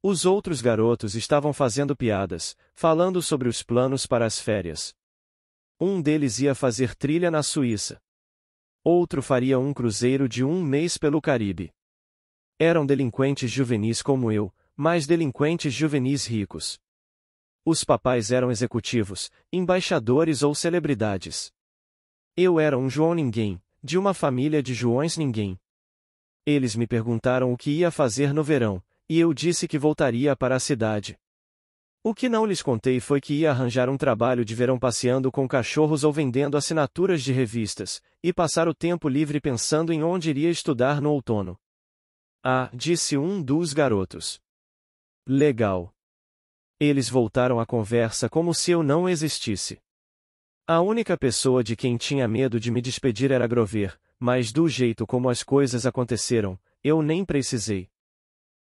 Os outros garotos estavam fazendo piadas, falando sobre os planos para as férias. Um deles ia fazer trilha na Suíça. Outro faria um cruzeiro de 1 mês pelo Caribe. Eram delinquentes juvenis como eu, mas delinquentes juvenis ricos. Os papais eram executivos, embaixadores ou celebridades. Eu era um João Ninguém, de uma família de Joões Ninguém. Eles me perguntaram o que ia fazer no verão, e eu disse que voltaria para a cidade. O que não lhes contei foi que ia arranjar um trabalho de verão passeando com cachorros ou vendendo assinaturas de revistas, e passar o tempo livre pensando em onde iria estudar no outono. Ah, disse um dos garotos. Legal. Eles voltaram a conversa como se eu não existisse. A única pessoa de quem tinha medo de me despedir era Grover, mas do jeito como as coisas aconteceram, eu nem precisei.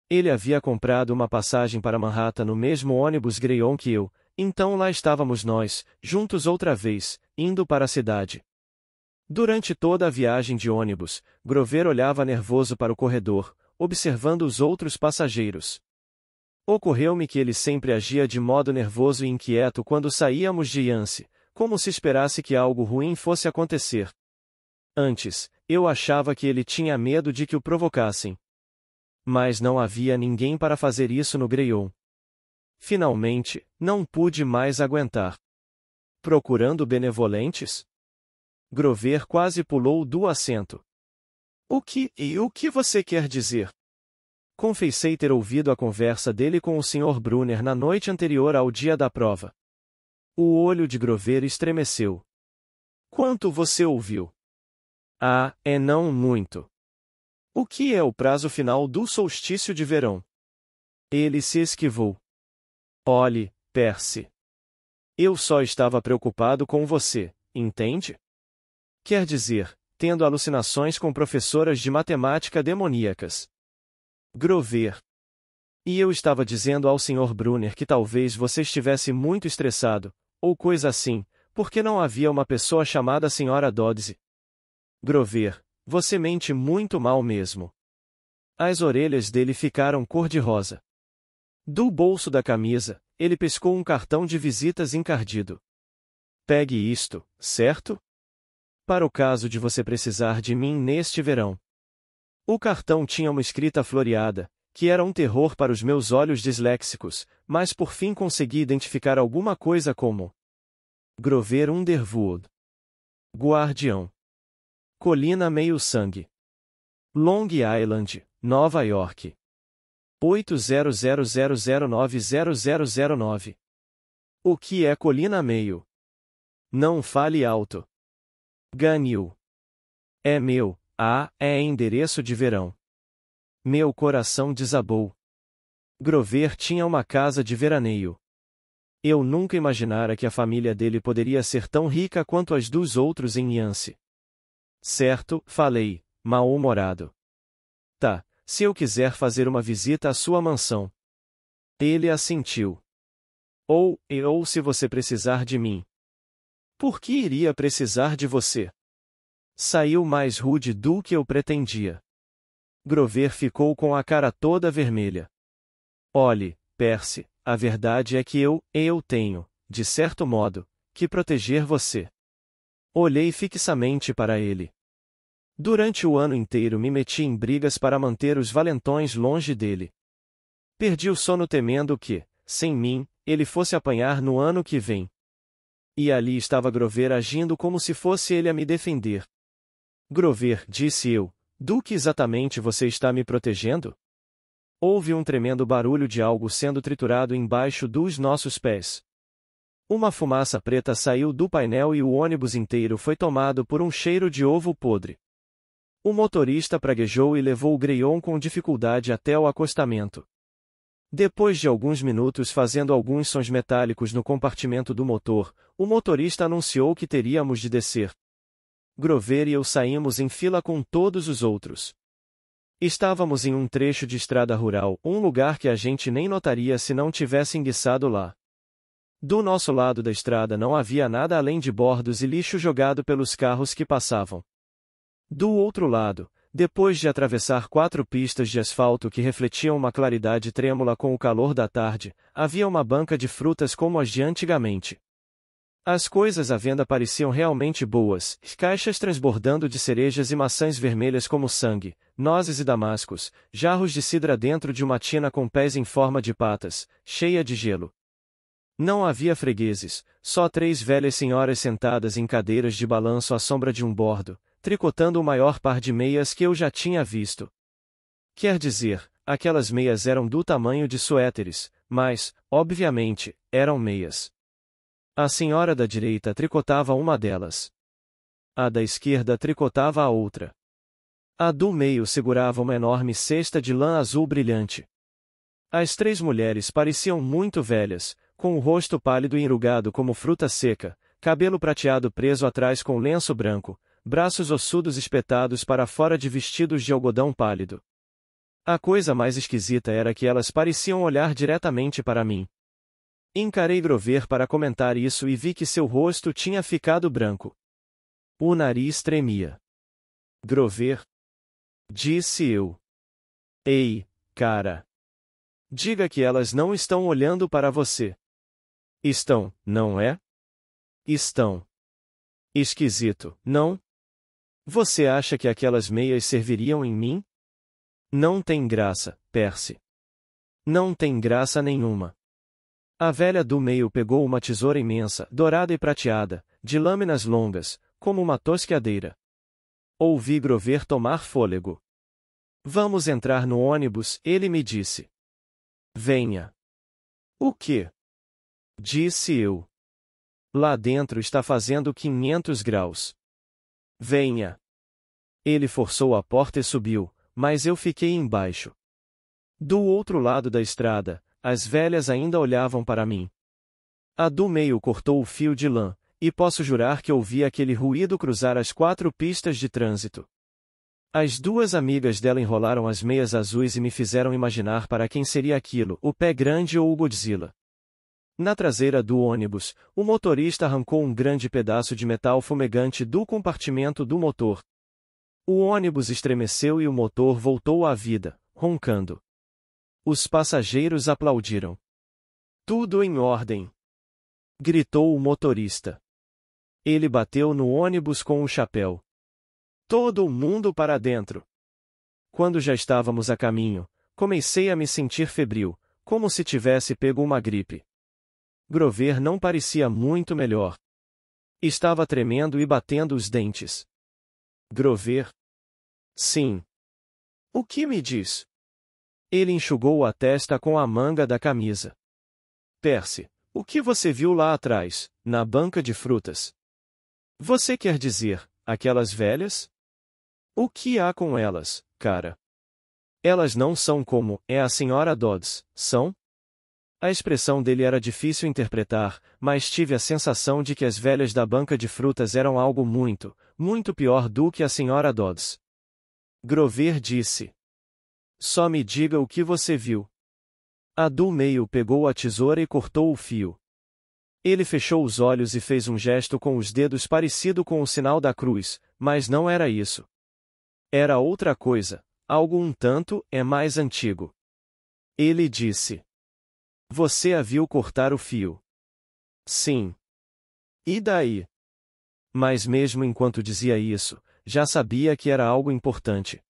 Ele havia comprado uma passagem para Manhattan no mesmo ônibus Greyhound que eu, então lá estávamos nós, juntos outra vez, indo para a cidade. Durante toda a viagem de ônibus, Grover olhava nervoso para o corredor, observando os outros passageiros. Ocorreu-me que ele sempre agia de modo nervoso e inquieto quando saíamos de Yance, como se esperasse que algo ruim fosse acontecer. Antes, eu achava que ele tinha medo de que o provocassem. Mas não havia ninguém para fazer isso no Greyhound. Finalmente, não pude mais aguentar. Procurando benevolentes? Grover quase pulou do assento. O que você quer dizer? Confessei ter ouvido a conversa dele com o Sr. Brunner na noite anterior ao dia da prova. O olho de Grover estremeceu. Quanto você ouviu? Ah, não muito. O que é o prazo final do solstício de verão? Ele se esquivou. Olhe, Percy. Eu só estava preocupado com você, entende? Quer dizer, tendo alucinações com professoras de matemática demoníacas. Grover. E eu estava dizendo ao Sr. Brunner que talvez você estivesse muito estressado, ou coisa assim, porque não havia uma pessoa chamada Sra. Doddsey. Grover. Você mente muito mal mesmo. As orelhas dele ficaram cor-de-rosa. Do bolso da camisa, ele pescou um cartão de visitas encardido. Pegue isto, certo? Para o caso de você precisar de mim neste verão. O cartão tinha uma escrita floreada, que era um terror para os meus olhos disléxicos, mas por fim consegui identificar alguma coisa como Grover Underwood. Guardião. Colina Meio Sangue. Long Island, Nova York. 8000090009. O que é Colina Meio? Não fale alto. Ganil. É meu, é endereço de verão. Meu coração desabou. Grover tinha uma casa de veraneio. Eu nunca imaginara que a família dele poderia ser tão rica quanto as dos outros em Yancey. Certo, falei, mal-humorado. Tá, se eu quiser fazer uma visita à sua mansão. Ele assentiu. Ou se você precisar de mim. Por que iria precisar de você? Saiu mais rude do que eu pretendia. Grover ficou com a cara toda vermelha. Olhe, Percy, a verdade é que eu tenho, de certo modo, que proteger você. Olhei fixamente para ele. Durante o ano inteiro me meti em brigas para manter os valentões longe dele. Perdi o sono temendo que, sem mim, ele fosse apanhar no ano que vem. E ali estava Grover agindo como se fosse ele a me defender. Grover, disse eu, do que exatamente você está me protegendo? Houve um tremendo barulho de algo sendo triturado embaixo dos nossos pés. Uma fumaça preta saiu do painel e o ônibus inteiro foi tomado por um cheiro de ovo podre. O motorista praguejou e levou o Greyhound com dificuldade até o acostamento. Depois de alguns minutos fazendo alguns sons metálicos no compartimento do motor, o motorista anunciou que teríamos de descer. Grover e eu saímos em fila com todos os outros. Estávamos em um trecho de estrada rural, um lugar que a gente nem notaria se não tivesse enguiçado lá. Do nosso lado da estrada não havia nada além de bordos e lixo jogado pelos carros que passavam. Do outro lado, depois de atravessar 4 pistas de asfalto que refletiam uma claridade trêmula com o calor da tarde, havia uma banca de frutas como as de antigamente. As coisas à venda pareciam realmente boas, caixas transbordando de cerejas e maçãs vermelhas como sangue, nozes e damascos, jarros de cidra dentro de uma tina com pés em forma de patas, cheia de gelo. Não havia fregueses, só 3 velhas senhoras sentadas em cadeiras de balanço à sombra de um bordo, tricotando o maior par de meias que eu já tinha visto. Quer dizer, aquelas meias eram do tamanho de suéteres, mas, obviamente, eram meias. A senhora da direita tricotava uma delas. A da esquerda tricotava a outra. A do meio segurava uma enorme cesta de lã azul brilhante. As 3 mulheres pareciam muito velhas, com o rosto pálido e enrugado como fruta seca, cabelo prateado preso atrás com lenço branco, braços ossudos espetados para fora de vestidos de algodão pálido. A coisa mais esquisita era que elas pareciam olhar diretamente para mim. Encarei Grover para comentar isso e vi que seu rosto tinha ficado branco. O nariz tremia. Grover? Disse eu. Ei, cara. Diga que elas não estão olhando para você. Estão, não é? Estão. Esquisito, não? Você acha que aquelas meias serviriam em mim? Não tem graça, Percy. Não tem graça nenhuma. A velha do meio pegou uma tesoura imensa, dourada e prateada, de lâminas longas, como uma tosqueadeira. Ouvi Grover tomar fôlego. Vamos entrar no ônibus, ele me disse. Venha. O quê? Disse eu. Lá dentro está fazendo 500 graus. Venha. Ele forçou a porta e subiu, mas eu fiquei embaixo. Do outro lado da estrada, as velhas ainda olhavam para mim. A do meio cortou o fio de lã, e posso jurar que ouvi aquele ruído cruzar as 4 pistas de trânsito. As 2 amigas dela enrolaram as meias azuis e me fizeram imaginar para quem seria aquilo, o Pé Grande ou o Godzilla. Na traseira do ônibus, o motorista arrancou um grande pedaço de metal fumegante do compartimento do motor. O ônibus estremeceu e o motor voltou à vida, roncando. Os passageiros aplaudiram. Tudo em ordem, gritou o motorista. Ele bateu no ônibus com o chapéu. Todo mundo para dentro. Quando já estávamos a caminho, comecei a me sentir febril, como se tivesse pego uma gripe. Grover não parecia muito melhor. Estava tremendo e batendo os dentes. Grover? Sim. O que me diz? Ele enxugou a testa com a manga da camisa. Percy, o que você viu lá atrás, na banca de frutas? Você quer dizer, aquelas velhas? O que há com elas, cara? Elas não são como é a Sra. Dodds, são? A expressão dele era difícil interpretar, mas tive a sensação de que as velhas da banca de frutas eram algo muito, muito pior do que a Sra. Dodds. Grover disse. Só me diga o que você viu. A do meio pegou a tesoura e cortou o fio. Ele fechou os olhos e fez um gesto com os dedos parecido com o sinal da cruz, mas não era isso. Era outra coisa, algo um tanto mais antigo. Ele disse. Você a viu cortar o fio? Sim. E daí? Mas mesmo enquanto dizia isso, já sabia que era algo importante.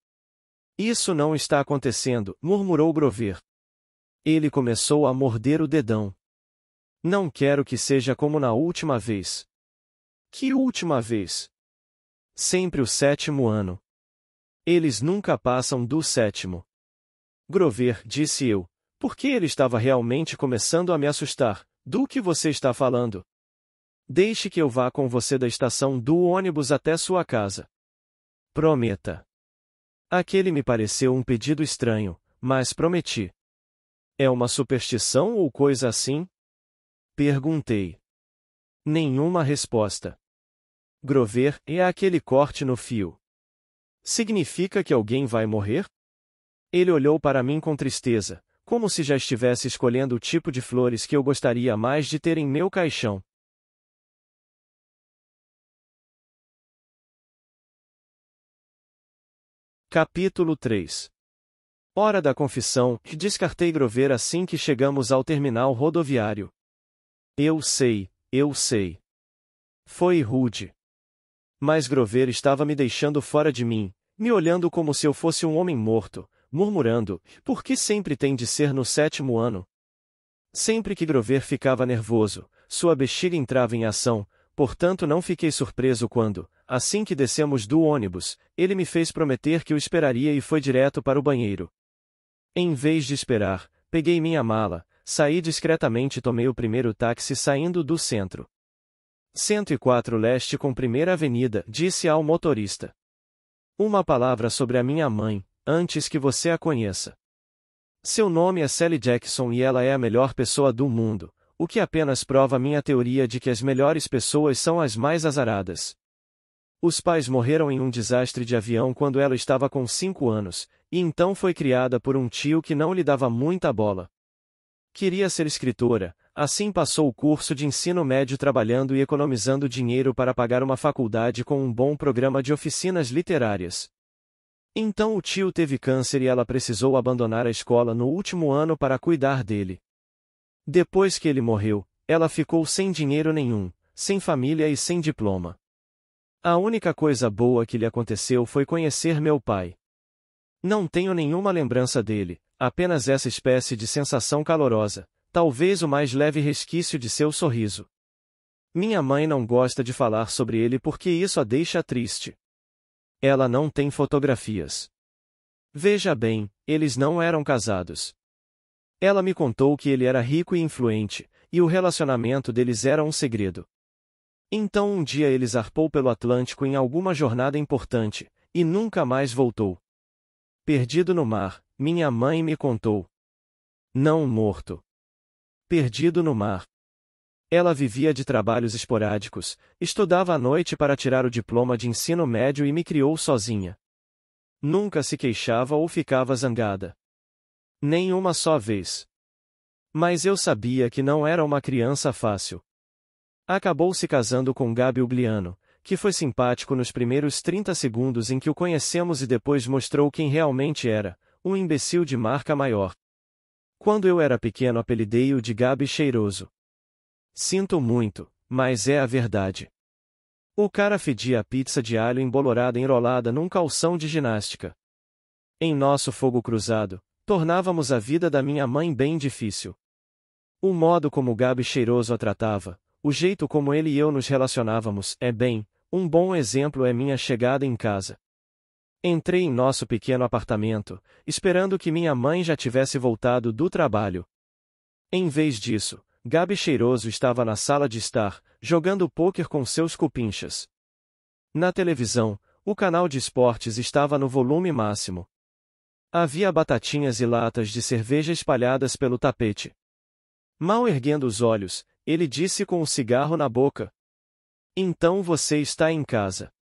Isso não está acontecendo, murmurou Grover. Ele começou a morder o dedão. Não quero que seja como na última vez. Que última vez? Sempre o 7º ano. Eles nunca passam do 7º. Grover, disse eu, porque ele estava realmente começando a me assustar. Do que você está falando? Deixe que eu vá com você da estação do ônibus até sua casa. Prometa. Aquele me pareceu um pedido estranho, mas prometi. É uma superstição ou coisa assim? Perguntei. Nenhuma resposta. Grover, é aquele corte no fio. Significa que alguém vai morrer? Ele olhou para mim com tristeza, como se já estivesse escolhendo o tipo de flores que eu gostaria mais de ter em meu caixão. Capítulo 3. Hora da confissão, descartei Grover assim que chegamos ao terminal rodoviário. Eu sei. Foi rude. Mas Grover estava me deixando fora de mim, me olhando como se eu fosse um homem morto, murmurando, por que sempre tem de ser no 7º ano? Sempre que Grover ficava nervoso, sua bexiga entrava em ação, portanto não fiquei surpreso quando, assim que descemos do ônibus, ele me fez prometer que o esperaria e foi direto para o banheiro. Em vez de esperar, peguei minha mala, saí discretamente e tomei o primeiro táxi saindo do centro. 104 Leste com Primeira Avenida, disse ao motorista. Uma palavra sobre a minha mãe, antes que você a conheça. Seu nome é Sally Jackson e ela é a melhor pessoa do mundo, o que apenas prova minha teoria de que as melhores pessoas são as mais azaradas. Os pais morreram em um desastre de avião quando ela estava com 5 anos, e então foi criada por um tio que não lhe dava muita bola. Queria ser escritora, assim passou o curso de ensino médio trabalhando e economizando dinheiro para pagar uma faculdade com um bom programa de oficinas literárias. Então o tio teve câncer e ela precisou abandonar a escola no último ano para cuidar dele. Depois que ele morreu, ela ficou sem dinheiro nenhum, sem família e sem diploma. A única coisa boa que lhe aconteceu foi conhecer meu pai. Não tenho nenhuma lembrança dele, apenas essa espécie de sensação calorosa, talvez o mais leve resquício de seu sorriso. Minha mãe não gosta de falar sobre ele porque isso a deixa triste. Ela não tem fotografias. Veja bem, eles não eram casados. Ela me contou que ele era rico e influente, e o relacionamento deles era um segredo. Então um dia ele zarpou pelo Atlântico em alguma jornada importante, e nunca mais voltou. Perdido no mar, minha mãe me contou. Não morto. Perdido no mar. Ela vivia de trabalhos esporádicos, estudava à noite para tirar o diploma de ensino médio e me criou sozinha. Nunca se queixava ou ficava zangada. Nem uma só vez. Mas eu sabia que não era uma criança fácil. Acabou se casando com Gabi Ugliano, que foi simpático nos primeiros 30 segundos em que o conhecemos e depois mostrou quem realmente era, um imbecil de marca maior. Quando eu era pequeno apelidei-o de Gabi Cheiroso. Sinto muito, mas é a verdade. O cara fedia a pizza de alho embolorada enrolada num calção de ginástica. Em nosso fogo cruzado, tornávamos a vida da minha mãe bem difícil. O modo como Gabi Cheiroso a tratava, o jeito como ele e eu nos relacionávamos, um bom exemplo é minha chegada em casa. Entrei em nosso pequeno apartamento, esperando que minha mãe já tivesse voltado do trabalho. Em vez disso, Gabi Cheiroso estava na sala de estar, jogando pôquer com seus cupinchas. Na televisão, o canal de esportes estava no volume máximo. Havia batatinhas e latas de cerveja espalhadas pelo tapete. Mal erguendo os olhos, ele disse com o cigarro na boca: "Então você está em casa.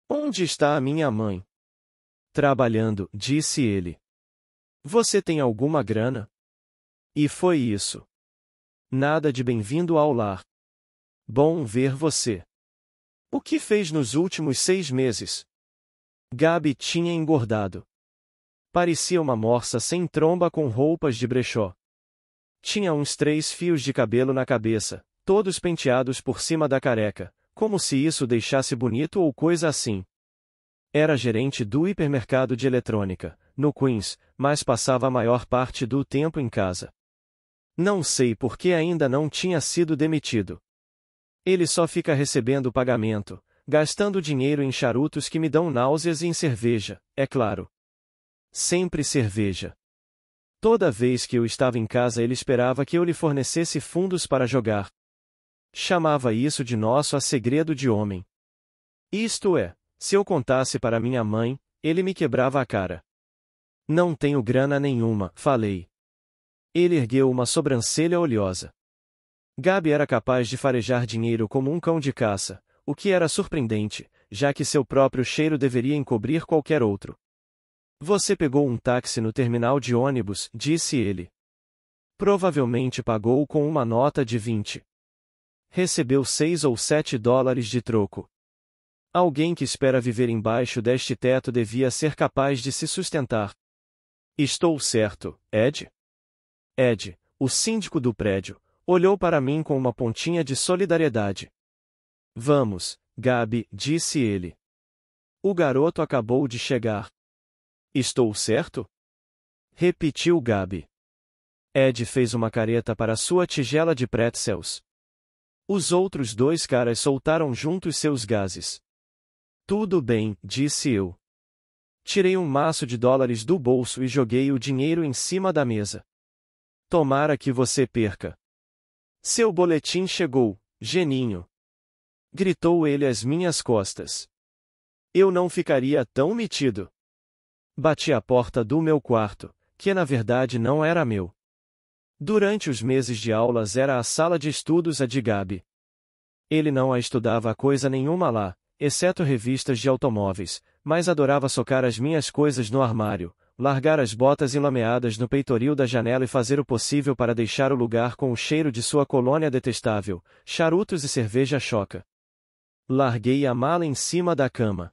Onde está a minha mãe?" "Trabalhando", disse ele. "Você tem alguma grana?" E foi isso. Nada de bem-vindo ao lar. Bom ver você. O que fez nos últimos 6 meses? Gabi tinha engordado. Parecia uma morsa sem tromba com roupas de brechó. Tinha uns 3 fios de cabelo na cabeça, todos penteados por cima da careca, como se isso deixasse bonito ou coisa assim. Era gerente do hipermercado de eletrônica, no Queens, mas passava a maior parte do tempo em casa. Não sei por que ainda não tinha sido demitido. Ele só fica recebendo pagamento, gastando dinheiro em charutos que me dão náuseas e em cerveja, é claro. Sempre cerveja. Toda vez que eu estava em casa ele esperava que eu lhe fornecesse fundos para jogar. Chamava isso de nosso segredo de homem. Isto é, se eu contasse para minha mãe, ele me quebrava a cara. "Não tenho grana nenhuma", falei. Ele ergueu uma sobrancelha oleosa. Gabi era capaz de farejar dinheiro como um cão de caça, o que era surpreendente, já que seu próprio cheiro deveria encobrir qualquer outro. "Você pegou um táxi no terminal de ônibus", disse ele. "Provavelmente pagou com uma nota de 20. Recebeu 6 ou 7 dólares de troco. Alguém que espera viver embaixo deste teto devia ser capaz de se sustentar. Estou certo, Ed?" Ed, o síndico do prédio, olhou para mim com uma pontinha de solidariedade. "Vamos, Gabi", disse ele. "O garoto acabou de chegar." "Estou certo?" repetiu Gabi. Ed fez uma careta para sua tigela de pretzels. Os outros 2 caras soltaram juntos seus gases. "Tudo bem", disse eu. Tirei um maço de dólares do bolso e joguei o dinheiro em cima da mesa. "Tomara que você perca." "Seu boletim chegou, geninho!" gritou ele às minhas costas. Eu não ficaria tão metido. Bati a porta do meu quarto, que na verdade não era meu. Durante os meses de aulas era a sala de estudos a de Gabi. Ele não a estudava coisa nenhuma lá, exceto revistas de automóveis, mas adorava socar as minhas coisas no armário, largar as botas enlameadas no peitoril da janela e fazer o possível para deixar o lugar com o cheiro de sua colônia detestável, charutos e cerveja choca. Larguei a mala em cima da cama.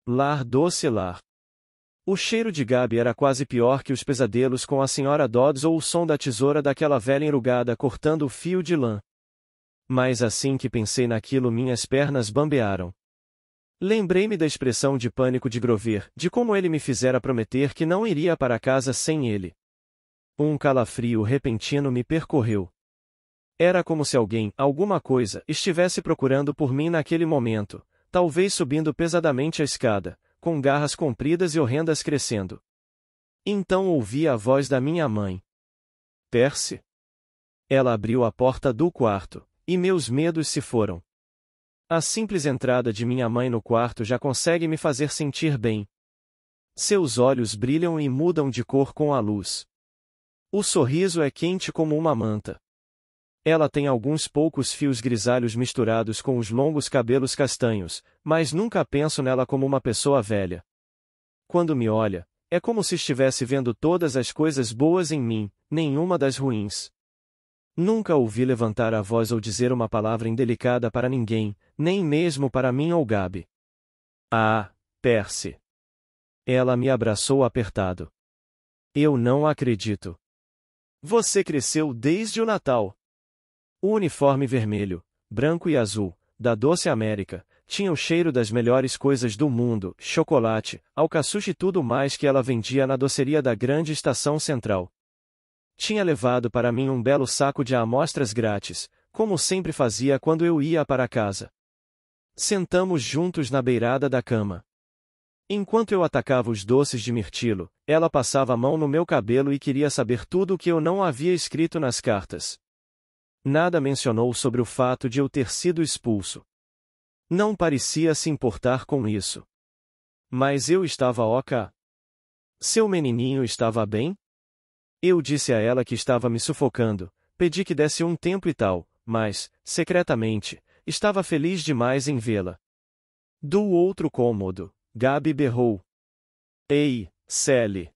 Lar doce lar. O cheiro de Gabi era quase pior que os pesadelos com a senhora Dodds ou o som da tesoura daquela velha enrugada cortando o fio de lã. Mas assim que pensei naquilo minhas pernas bambearam. Lembrei-me da expressão de pânico de Grover, de como ele me fizera prometer que não iria para casa sem ele. Um calafrio repentino me percorreu. Era como se alguém, alguma coisa, estivesse procurando por mim naquele momento, talvez subindo pesadamente a escada, com garras compridas e horrendas crescendo. Então ouvi a voz da minha mãe. "Percy?" Ela abriu a porta do quarto, e meus medos se foram. A simples entrada de minha mãe no quarto já consegue me fazer sentir bem. Seus olhos brilham e mudam de cor com a luz. O sorriso é quente como uma manta. Ela tem alguns poucos fios grisalhos misturados com os longos cabelos castanhos, mas nunca penso nela como uma pessoa velha. Quando me olha, é como se estivesse vendo todas as coisas boas em mim, nenhuma das ruins. Nunca ouvi levantar a voz ou dizer uma palavra indelicada para ninguém, nem mesmo para mim ou Gabi. "Ah, Percy!" Ela me abraçou apertado. "Eu não acredito. Você cresceu desde o Natal. O uniforme vermelho, branco e azul, da Doce América, tinha o cheiro das melhores coisas do mundo, chocolate, alcaçuz e tudo mais que ela vendia na doceria da grande estação central. Tinha levado para mim um belo saco de amostras grátis, como sempre fazia quando eu ia para casa. Sentamos juntos na beirada da cama. Enquanto eu atacava os doces de mirtilo, ela passava a mão no meu cabelo e queria saber tudo o que eu não havia escrito nas cartas. Nada mencionou sobre o fato de eu ter sido expulso. Não parecia se importar com isso. Mas eu estava ok. Seu menininho estava bem? Eu disse a ela que estava me sufocando, pedi que desse um tempo e tal, mas, secretamente, estava feliz demais em vê-la. Do outro cômodo, Gabi berrou. Ei, Sally.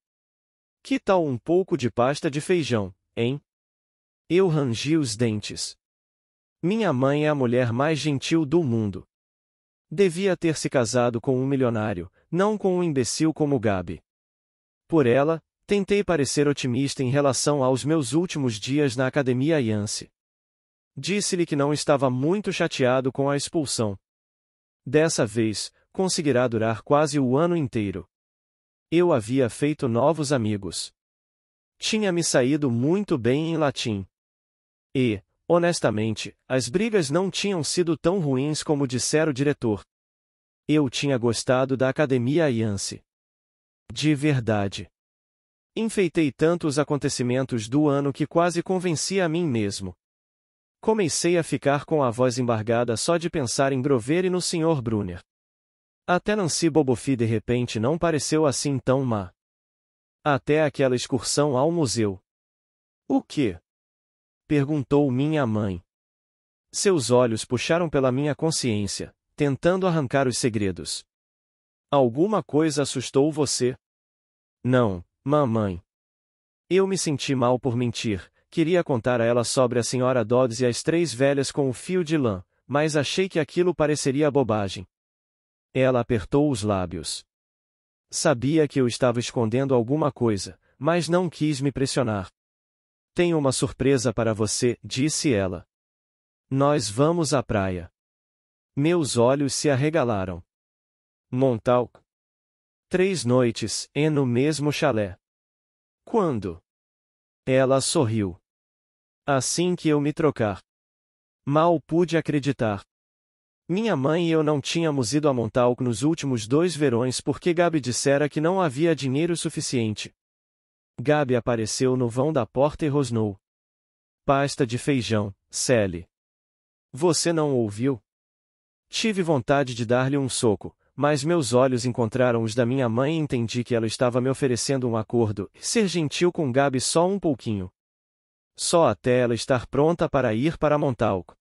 Que tal um pouco de pasta de feijão, hein? Eu rangi os dentes. Minha mãe é a mulher mais gentil do mundo. Devia ter se casado com um milionário, não com um imbecil como Gabi. Por ela, tentei parecer otimista em relação aos meus últimos dias na academia Yance. Disse-lhe que não estava muito chateado com a expulsão. Dessa vez, conseguirá durar quase o ano inteiro. Eu havia feito novos amigos. Tinha me saído muito bem em latim. E, honestamente, as brigas não tinham sido tão ruins como dissera o diretor. Eu tinha gostado da academia Yance. De verdade. Enfeitei tanto os acontecimentos do ano que quase convenci a mim mesmo. Comecei a ficar com a voz embargada só de pensar em Grover e no Sr. Brunner. Até Nancy Bobofi de repente não pareceu assim tão má. Até aquela excursão ao museu. O quê? Perguntou minha mãe. Seus olhos puxaram pela minha consciência, tentando arrancar os segredos. Alguma coisa assustou você? Não, mamãe. Eu me senti mal por mentir, queria contar a ela sobre a Sra. Dodds e as três velhas com o fio de lã, mas achei que aquilo pareceria bobagem. Ela apertou os lábios. Sabia que eu estava escondendo alguma coisa, mas não quis me pressionar. Tenho uma surpresa para você, disse ela. Nós vamos à praia. Meus olhos se arregalaram. Montauk. 3 noites, e no mesmo chalé. Quando? Ela sorriu. Assim que eu me trocar. Mal pude acreditar. Minha mãe e eu não tínhamos ido a Montauk nos últimos 2 verões porque Gabi dissera que não havia dinheiro suficiente. Gabi apareceu no vão da porta e rosnou. Pasta de feijão, Sally. Você não ouviu? Tive vontade de dar-lhe um soco, mas meus olhos encontraram os da minha mãe e entendi que ela estava me oferecendo um acordo, ser gentil com Gabi só um pouquinho. Só até ela estar pronta para ir para Montauk.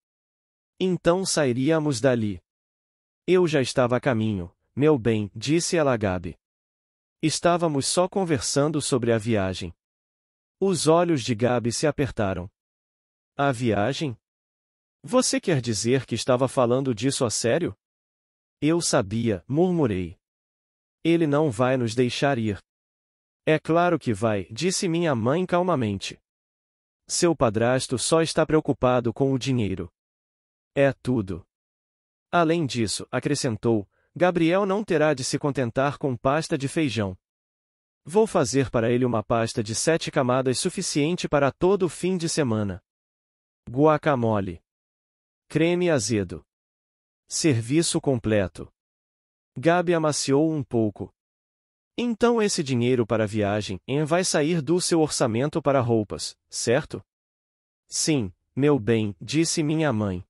Então sairíamos dali. Eu já estava a caminho, meu bem, disse ela a Gabi. Estávamos só conversando sobre a viagem. Os olhos de Gabi se apertaram. A viagem? Você quer dizer que estava falando disso a sério? Eu sabia, murmurei. Ele não vai nos deixar ir. É claro que vai, disse minha mãe calmamente. Seu padrasto só está preocupado com o dinheiro. É tudo. Além disso, acrescentou, Gabriel não terá de se contentar com pasta de feijão. Vou fazer para ele uma pasta de 7 camadas suficiente para todo o fim de semana. Guacamole. Creme azedo. Serviço completo. Gabi amaciou um pouco. Então esse dinheiro para a viagem vai sair do seu orçamento para roupas, certo? Sim, meu bem, disse minha mãe.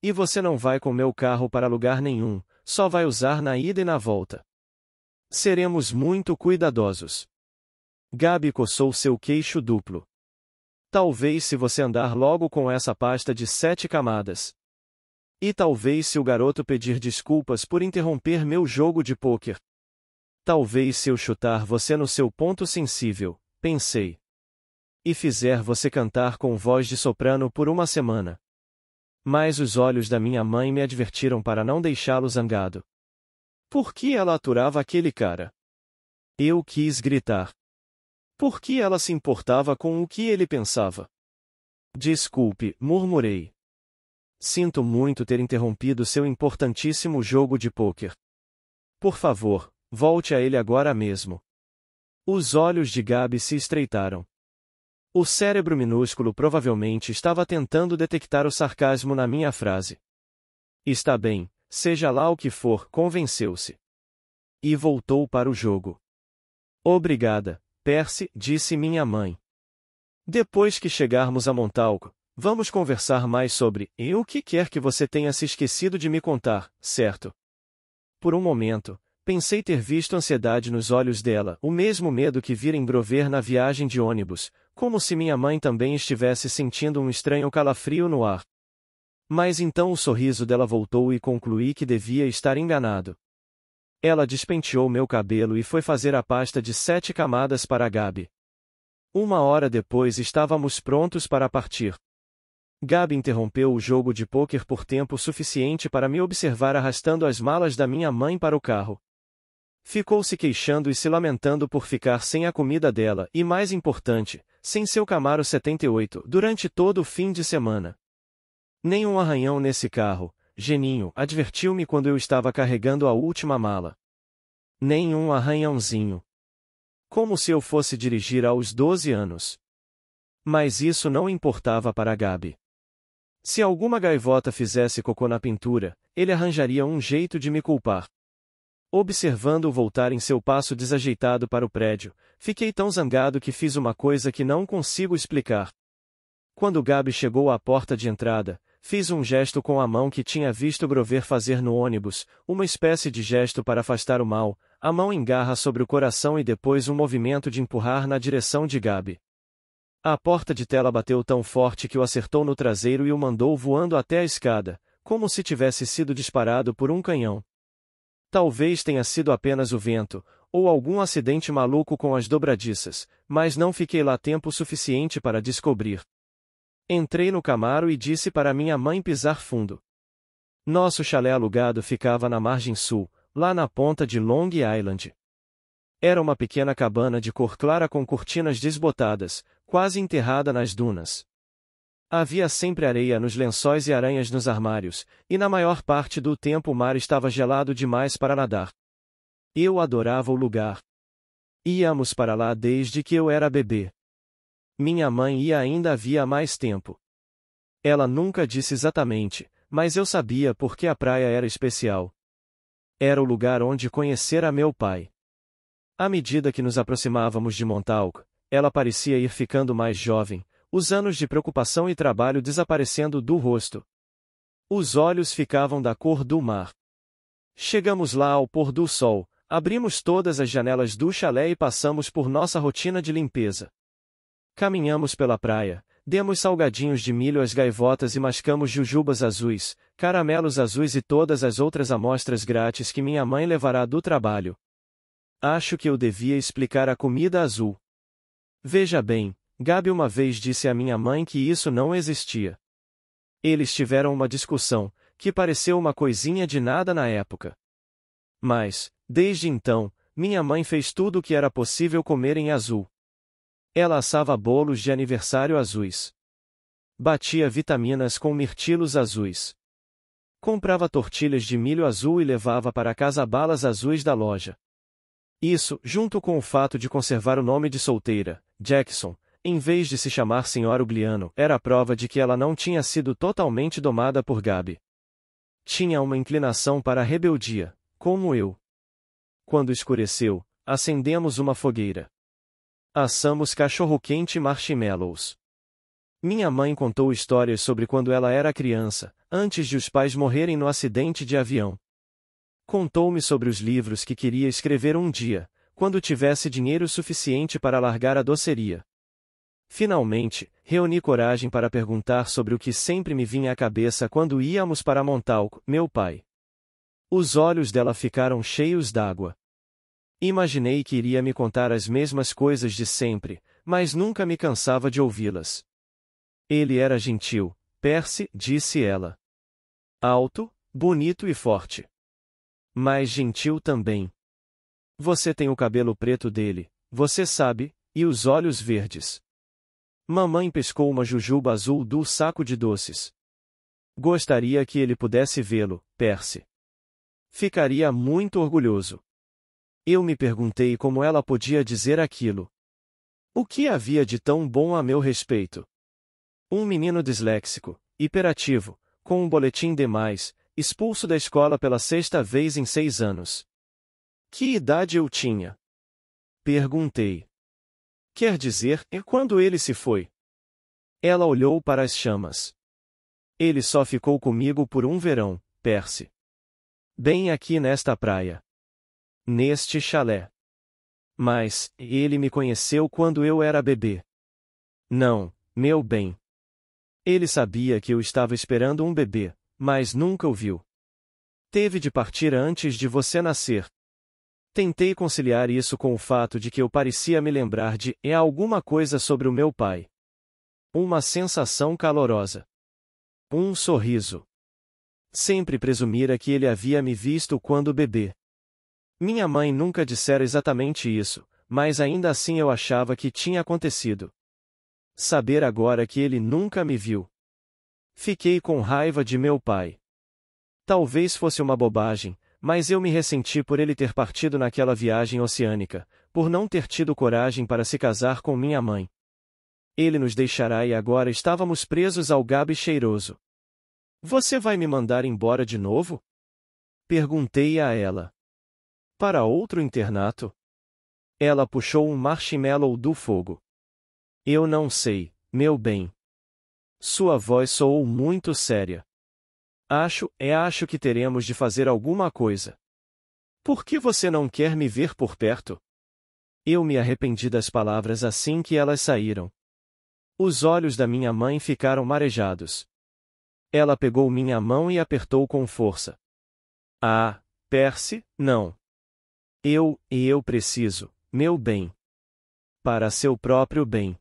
E você não vai com meu carro para lugar nenhum, só vai usar na ida e na volta. Seremos muito cuidadosos. Gabi coçou seu queixo duplo. Talvez se você andar logo com essa pasta de 7 camadas. E talvez se o garoto pedir desculpas por interromper meu jogo de pôquer. Talvez se eu chutar você no seu ponto sensível, pensei. E fizer você cantar com voz de soprano por uma semana. Mas os olhos da minha mãe me advertiram para não deixá-lo zangado. Por que ela aturava aquele cara? Eu quis gritar. Por que ela se importava com o que ele pensava? Desculpe, murmurei. Sinto muito ter interrompido seu importantíssimo jogo de pôquer. Por favor, volte a ele agora mesmo. Os olhos de Gabi se estreitaram. O cérebro minúsculo provavelmente estava tentando detectar o sarcasmo na minha frase. Está bem, seja lá o que for, convenceu-se. E voltou para o jogo. Obrigada, Percy, disse minha mãe. Depois que chegarmos a Montalco, vamos conversar mais sobre o que quer que você tenha se esquecido de me contar, certo? Por um momento, pensei ter visto ansiedade nos olhos dela, o mesmo medo que vira em Grover na viagem de ônibus, como se minha mãe também estivesse sentindo um estranho calafrio no ar. Mas então o sorriso dela voltou e concluí que devia estar enganado. Ela despenteou meu cabelo e foi fazer a pasta de 7 camadas para Gabi. 1 hora depois estávamos prontos para partir. Gabi interrompeu o jogo de pôquer por tempo suficiente para me observar arrastando as malas da minha mãe para o carro. Ficou se queixando e se lamentando por ficar sem a comida dela e, mais importante, sem seu Camaro 78 durante todo o fim de semana. Nenhum arranhão nesse carro, Geninho, advertiu-me quando eu estava carregando a última mala. Nenhum arranhãozinho. Como se eu fosse dirigir aos 12 anos. Mas isso não importava para Gabi. Se alguma gaivota fizesse cocô na pintura, ele arranjaria um jeito de me culpar. Observando-o voltar em seu passo desajeitado para o prédio, fiquei tão zangado que fiz uma coisa que não consigo explicar. Quando Gabi chegou à porta de entrada, fiz um gesto com a mão que tinha visto Grover fazer no ônibus, uma espécie de gesto para afastar o mal, a mão em garra sobre o coração e depois um movimento de empurrar na direção de Gabi. A porta de tela bateu tão forte que o acertou no traseiro e o mandou voando até a escada, como se tivesse sido disparado por um canhão. Talvez tenha sido apenas o vento, ou algum acidente maluco com as dobradiças, mas não fiquei lá tempo suficiente para descobrir. Entrei no Camaro e disse para minha mãe pisar fundo. Nosso chalé alugado ficava na margem sul, lá na ponta de Long Island. Era uma pequena cabana de cor clara com cortinas desbotadas, quase enterrada nas dunas. Havia sempre areia nos lençóis e aranhas nos armários, e na maior parte do tempo o mar estava gelado demais para nadar. Eu adorava o lugar. Íamos para lá desde que eu era bebê. Minha mãe ia ainda havia mais tempo. Ela nunca disse exatamente, mas eu sabia porque a praia era especial. Era o lugar onde conhecera meu pai. À medida que nos aproximávamos de Montauk, ela parecia ir ficando mais jovem, os anos de preocupação e trabalho desaparecendo do rosto. Os olhos ficavam da cor do mar. Chegamos lá ao pôr do sol, abrimos todas as janelas do chalé e passamos por nossa rotina de limpeza. Caminhamos pela praia, demos salgadinhos de milho às gaivotas e mascamos jujubas azuis, caramelos azuis e todas as outras amostras grátis que minha mãe levará do trabalho. Acho que eu devia explicar a comida azul. Veja bem, Gabi uma vez disse à minha mãe que isso não existia. Eles tiveram uma discussão, que pareceu uma coisinha de nada na época. Mas, desde então, minha mãe fez tudo o que era possível comer em azul. Ela assava bolos de aniversário azuis. Batia vitaminas com mirtilos azuis. Comprava tortilhas de milho azul e levava para casa balas azuis da loja. Isso, junto com o fato de conservar o nome de solteira, Jackson, em vez de se chamar Sra. Ugliano, era a prova de que ela não tinha sido totalmente domada por Gabi. Tinha uma inclinação para a rebeldia, como eu. Quando escureceu, acendemos uma fogueira. Assamos cachorro-quente e marshmallows. Minha mãe contou histórias sobre quando ela era criança, antes de os pais morrerem no acidente de avião. Contou-me sobre os livros que queria escrever um dia, quando tivesse dinheiro suficiente para largar a doceria. Finalmente, reuni coragem para perguntar sobre o que sempre me vinha à cabeça quando íamos para Montauk, meu pai. Os olhos dela ficaram cheios d'água. Imaginei que iria me contar as mesmas coisas de sempre, mas nunca me cansava de ouvi-las. Ele era gentil, Percy, disse ela. Alto, bonito e forte. Mas gentil também. Você tem o cabelo preto dele, você sabe, e os olhos verdes. Mamãe pescou uma jujuba azul do saco de doces. Gostaria que ele pudesse vê-lo, Percy. Ficaria muito orgulhoso. Eu me perguntei como ela podia dizer aquilo. O que havia de tão bom a meu respeito? Um menino disléxico, hiperativo, com um boletim demais, expulso da escola pela 6ª vez em 6 anos. Que idade eu tinha? Perguntei. Quer dizer, e quando ele se foi? Ela olhou para as chamas. Ele só ficou comigo por um verão, Percy. Bem aqui nesta praia. Neste chalé. Mas, ele me conheceu quando eu era bebê. Não, meu bem. Ele sabia que eu estava esperando um bebê, mas nunca o viu. Teve de partir antes de você nascer. Tentei conciliar isso com o fato de que eu parecia me lembrar de alguma coisa sobre o meu pai. Uma sensação calorosa. Um sorriso. Sempre presumira que ele havia me visto quando bebê. Minha mãe nunca dissera exatamente isso, mas ainda assim eu achava que tinha acontecido. Saber agora que ele nunca me viu. Fiquei com raiva de meu pai. Talvez fosse uma bobagem, mas eu me ressenti por ele ter partido naquela viagem oceânica, por não ter tido coragem para se casar com minha mãe. Ele nos deixará e agora estávamos presos ao gabe cheiroso. Você vai me mandar embora de novo? Perguntei a ela. Para outro internato? Ela puxou um marshmallow do fogo. Eu não sei, meu bem. Sua voz soou muito séria. Acho que teremos de fazer alguma coisa. Por que você não quer me ver por perto? Eu me arrependi das palavras assim que elas saíram. Os olhos da minha mãe ficaram marejados. Ela pegou minha mão e apertou com força. Ah, Percy, não. Eu preciso, meu bem. Para seu próprio bem.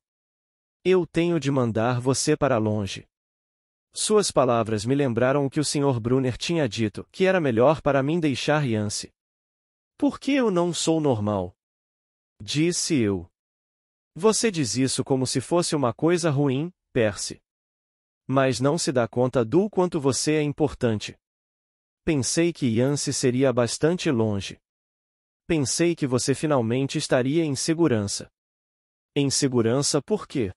Eu tenho de mandar você para longe. Suas palavras me lembraram o que o Sr. Brunner tinha dito, que era melhor para mim deixar Yancy. Por que eu não sou normal? Disse eu. Você diz isso como se fosse uma coisa ruim, Percy. Mas não se dá conta do quanto você é importante. Pensei que Yancy seria bastante longe. Pensei que você finalmente estaria em segurança. Em segurança por quê?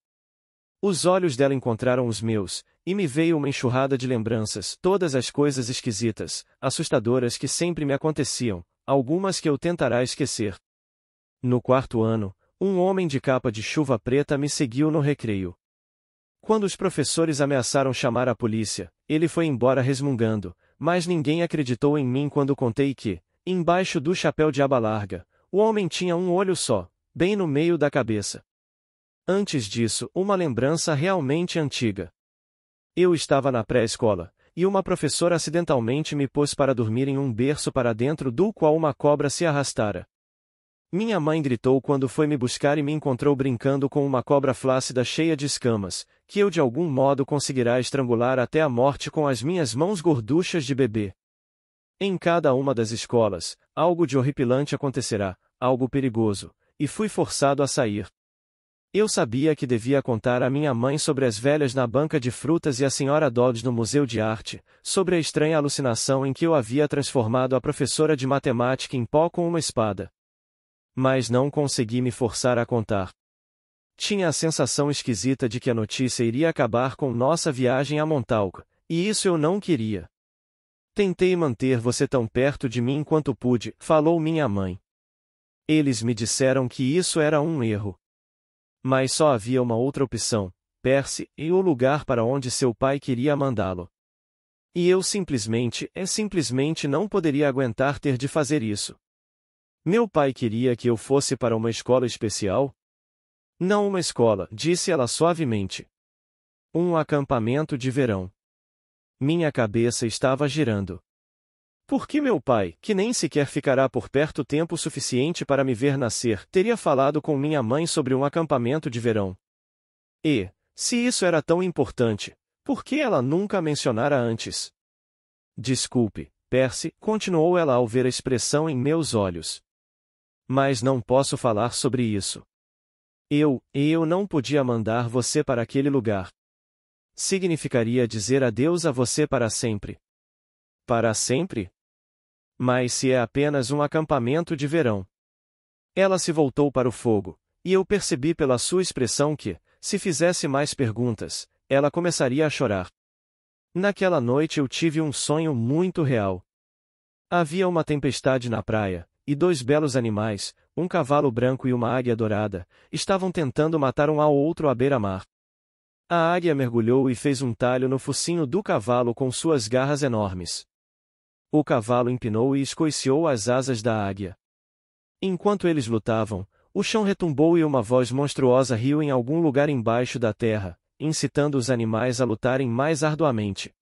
Os olhos dela encontraram os meus, e me veio uma enxurrada de lembranças, todas as coisas esquisitas, assustadoras que sempre me aconteciam, algumas que eu tentará esquecer. No 4º ano, um homem de capa de chuva preta me seguiu no recreio. Quando os professores ameaçaram chamar a polícia, ele foi embora resmungando, mas ninguém acreditou em mim quando contei que, embaixo do chapéu de aba larga, o homem tinha um olho só, bem no meio da cabeça. Antes disso, uma lembrança realmente antiga. Eu estava na pré-escola, e uma professora acidentalmente me pôs para dormir em um berço para dentro do qual uma cobra se arrastara. Minha mãe gritou quando foi me buscar e me encontrou brincando com uma cobra flácida cheia de escamas, que eu de algum modo conseguirá estrangular até a morte com as minhas mãos gorduchas de bebê. Em cada uma das escolas, algo de horripilante acontecerá, algo perigoso, e fui forçado a sair. Eu sabia que devia contar à minha mãe sobre as velhas na banca de frutas e a Sra. Dodds no Museu de Arte, sobre a estranha alucinação em que eu havia transformado a professora de matemática em pó com uma espada. Mas não consegui me forçar a contar. Tinha a sensação esquisita de que a notícia iria acabar com nossa viagem a Montauk, e isso eu não queria. Tentei manter você tão perto de mim quanto pude, falou minha mãe. Eles me disseram que isso era um erro. Mas só havia uma outra opção, Percy, e o lugar para onde seu pai queria mandá-lo. E eu simplesmente não poderia aguentar ter de fazer isso. Meu pai queria que eu fosse para uma escola especial? Não uma escola, disse ela suavemente. Um acampamento de verão. Minha cabeça estava girando. Por que meu pai, que nem sequer ficará por perto tempo suficiente para me ver nascer, teria falado com minha mãe sobre um acampamento de verão? E, se isso era tão importante, por que ela nunca mencionara antes? Desculpe, Percy, continuou ela ao ver a expressão em meus olhos. Mas não posso falar sobre isso. Eu não podia mandar você para aquele lugar. Significaria dizer adeus a você para sempre. Para sempre? Mas se é apenas um acampamento de verão. Ela se voltou para o fogo, e eu percebi pela sua expressão que, se fizesse mais perguntas, ela começaria a chorar. Naquela noite eu tive um sonho muito real. Havia uma tempestade na praia, e dois belos animais, um cavalo branco e uma águia dourada, estavam tentando matar um ao outro à beira-mar. A águia mergulhou e fez um talho no focinho do cavalo com suas garras enormes. O cavalo empinou e escoiciou as asas da águia. Enquanto eles lutavam, o chão retumbou e uma voz monstruosa riu em algum lugar embaixo da terra, incitando os animais a lutarem mais arduamente.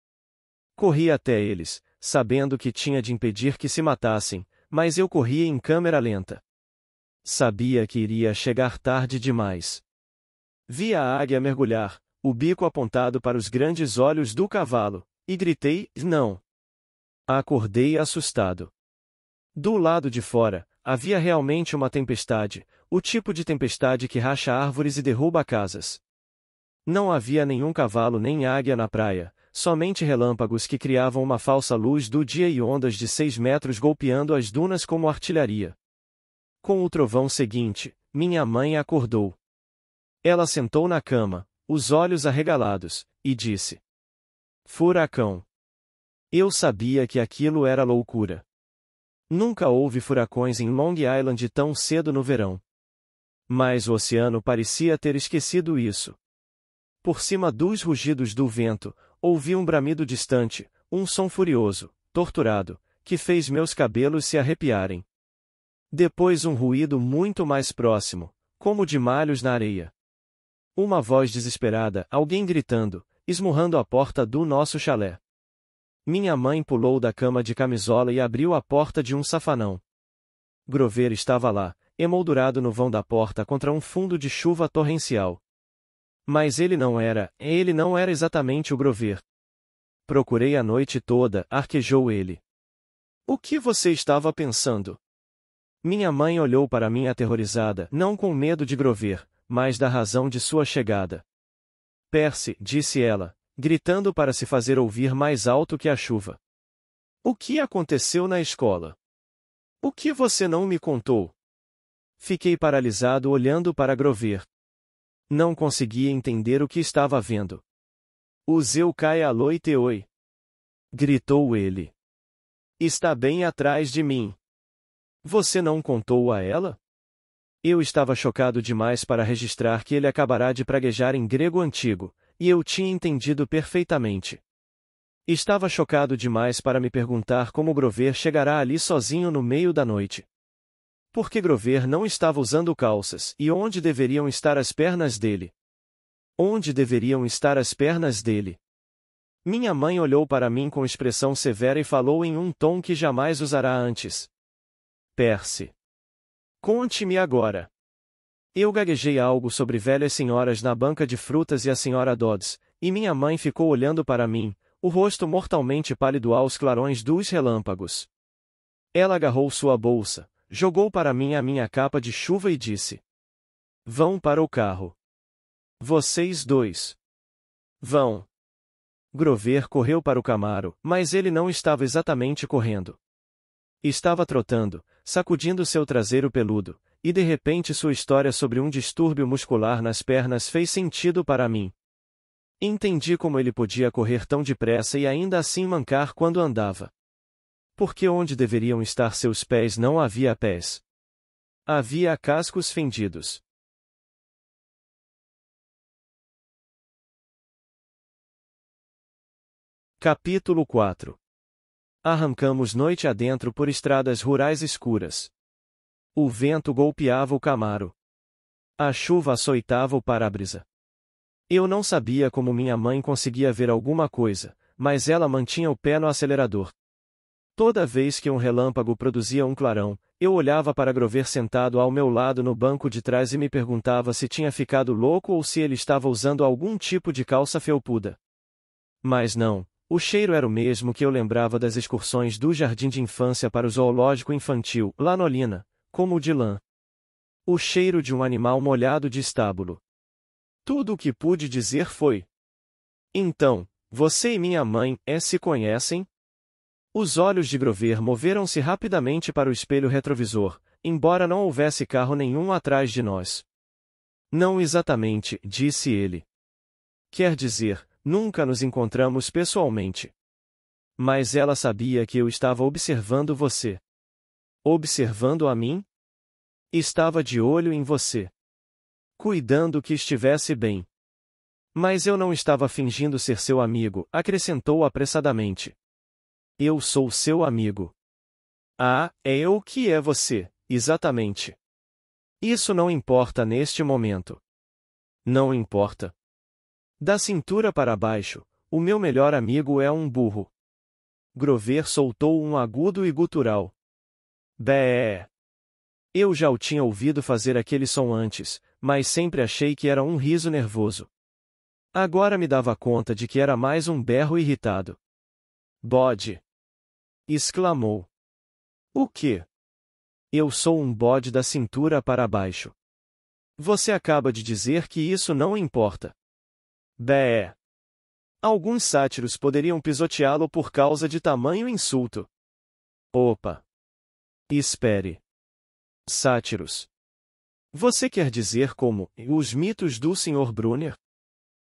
Corri até eles, sabendo que tinha de impedir que se matassem, mas eu corria em câmera lenta. Sabia que iria chegar tarde demais. Vi a águia mergulhar, o bico apontado para os grandes olhos do cavalo, e gritei, não. Acordei assustado. Do lado de fora, havia realmente uma tempestade, o tipo de tempestade que racha árvores e derruba casas. Não havia nenhum cavalo nem águia na praia, somente relâmpagos que criavam uma falsa luz do dia e ondas de 6 metros golpeando as dunas como artilharia. Com o trovão seguinte, minha mãe acordou. Ela sentou na cama, os olhos arregalados, e disse: Furacão. Eu sabia que aquilo era loucura. Nunca houve furacões em Long Island tão cedo no verão. Mas o oceano parecia ter esquecido isso. Por cima dos rugidos do vento, ouvi um bramido distante, um som furioso, torturado, que fez meus cabelos se arrepiarem. Depois um ruído muito mais próximo, como de malhos na areia. Uma voz desesperada, alguém gritando, esmurrando a porta do nosso chalé. Minha mãe pulou da cama de camisola e abriu a porta de um safanão. Grover estava lá, emoldurado no vão da porta contra um fundo de chuva torrencial. Mas ele não era exatamente o Grover. Procurei a noite toda, arquejou ele. O que você estava pensando? Minha mãe olhou para mim aterrorizada, não com medo de Grover, mas da razão de sua chegada. Percy, disse ela, gritando para se fazer ouvir mais alto que a chuva. O que aconteceu na escola? O que você não me contou? Fiquei paralisado olhando para Grover. Não conseguia entender o que estava vendo. O Zeu cai à noite oi. Gritou ele. Está bem atrás de mim. Você não contou a ela? Eu estava chocado demais para registrar que ele acabará de praguejar em grego antigo, e eu tinha entendido perfeitamente. Estava chocado demais para me perguntar como Grover chegará ali sozinho no meio da noite. Por que Grover não estava usando calças e onde deveriam estar as pernas dele? Onde deveriam estar as pernas dele? Minha mãe olhou para mim com expressão severa e falou em um tom que jamais usará antes. Percy. Conte-me agora. Eu gaguejei algo sobre velhas senhoras na banca de frutas e a senhora Dodds, e minha mãe ficou olhando para mim, o rosto mortalmente pálido aos clarões dos relâmpagos. Ela agarrou sua bolsa, jogou para mim a minha capa de chuva e disse: Vão para o carro. Vocês dois. Vão. Grover correu para o Camaro, mas ele não estava exatamente correndo. Estava trotando, sacudindo seu traseiro peludo, e de repente sua história sobre um distúrbio muscular nas pernas fez sentido para mim. Entendi como ele podia correr tão depressa e ainda assim mancar quando andava. Porque onde deveriam estar seus pés não havia pés. Havia cascos fendidos. Capítulo 4. Arrancamos noite adentro por estradas rurais escuras. O vento golpeava o Camaro. A chuva açoitava o para-brisa. Eu não sabia como minha mãe conseguia ver alguma coisa, mas ela mantinha o pé no acelerador. Toda vez que um relâmpago produzia um clarão, eu olhava para Grover sentado ao meu lado no banco de trás e me perguntava se tinha ficado louco ou se ele estava usando algum tipo de calça felpuda. Mas não, o cheiro era o mesmo que eu lembrava das excursões do jardim de infância para o zoológico infantil, lá no Olina, como o de lã. O cheiro de um animal molhado de estábulo. Tudo o que pude dizer foi: então, você e minha mãe, se conhecem? Os olhos de Grover moveram-se rapidamente para o espelho retrovisor, embora não houvesse carro nenhum atrás de nós. Não exatamente, disse ele. Quer dizer, nunca nos encontramos pessoalmente. Mas ela sabia que eu estava observando você. Observando a mim? Estava de olho em você. Cuidando que estivesse bem. Mas eu não estava fingindo ser seu amigo, acrescentou apressadamente. Eu sou seu amigo. Ah, é eu que é você, exatamente. Isso não importa neste momento. Não importa. Da cintura para baixo, o meu melhor amigo é um burro. Grover soltou um agudo e gutural. Bé. Eu já o tinha ouvido fazer aquele som antes, mas sempre achei que era um riso nervoso. Agora me dava conta de que era mais um berro irritado. Bode! Exclamou. O quê? Eu sou um bode da cintura para baixo. Você acaba de dizer que isso não importa. Bé. Alguns sátiros poderiam pisoteá-lo por causa de tamanho insulto. Opa! Espere. Sátiros. Você quer dizer como os mitos do Sr. Brunner?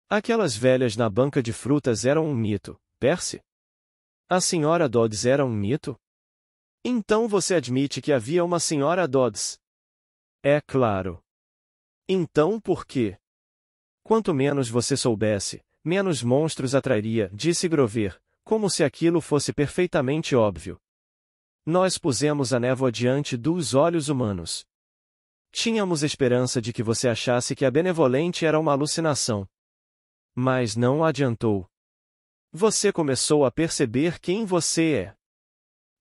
Aquelas velhas na banca de frutas eram um mito, Percy? A Sra. Dodds era um mito? Então você admite que havia uma Sra. Dodds? É claro. Então por quê? Quanto menos você soubesse, menos monstros atrairia, disse Grover, como se aquilo fosse perfeitamente óbvio. Nós pusemos a névoa diante dos olhos humanos. Tínhamos esperança de que você achasse que a benevolente era uma alucinação. Mas não adiantou. Você começou a perceber quem você é.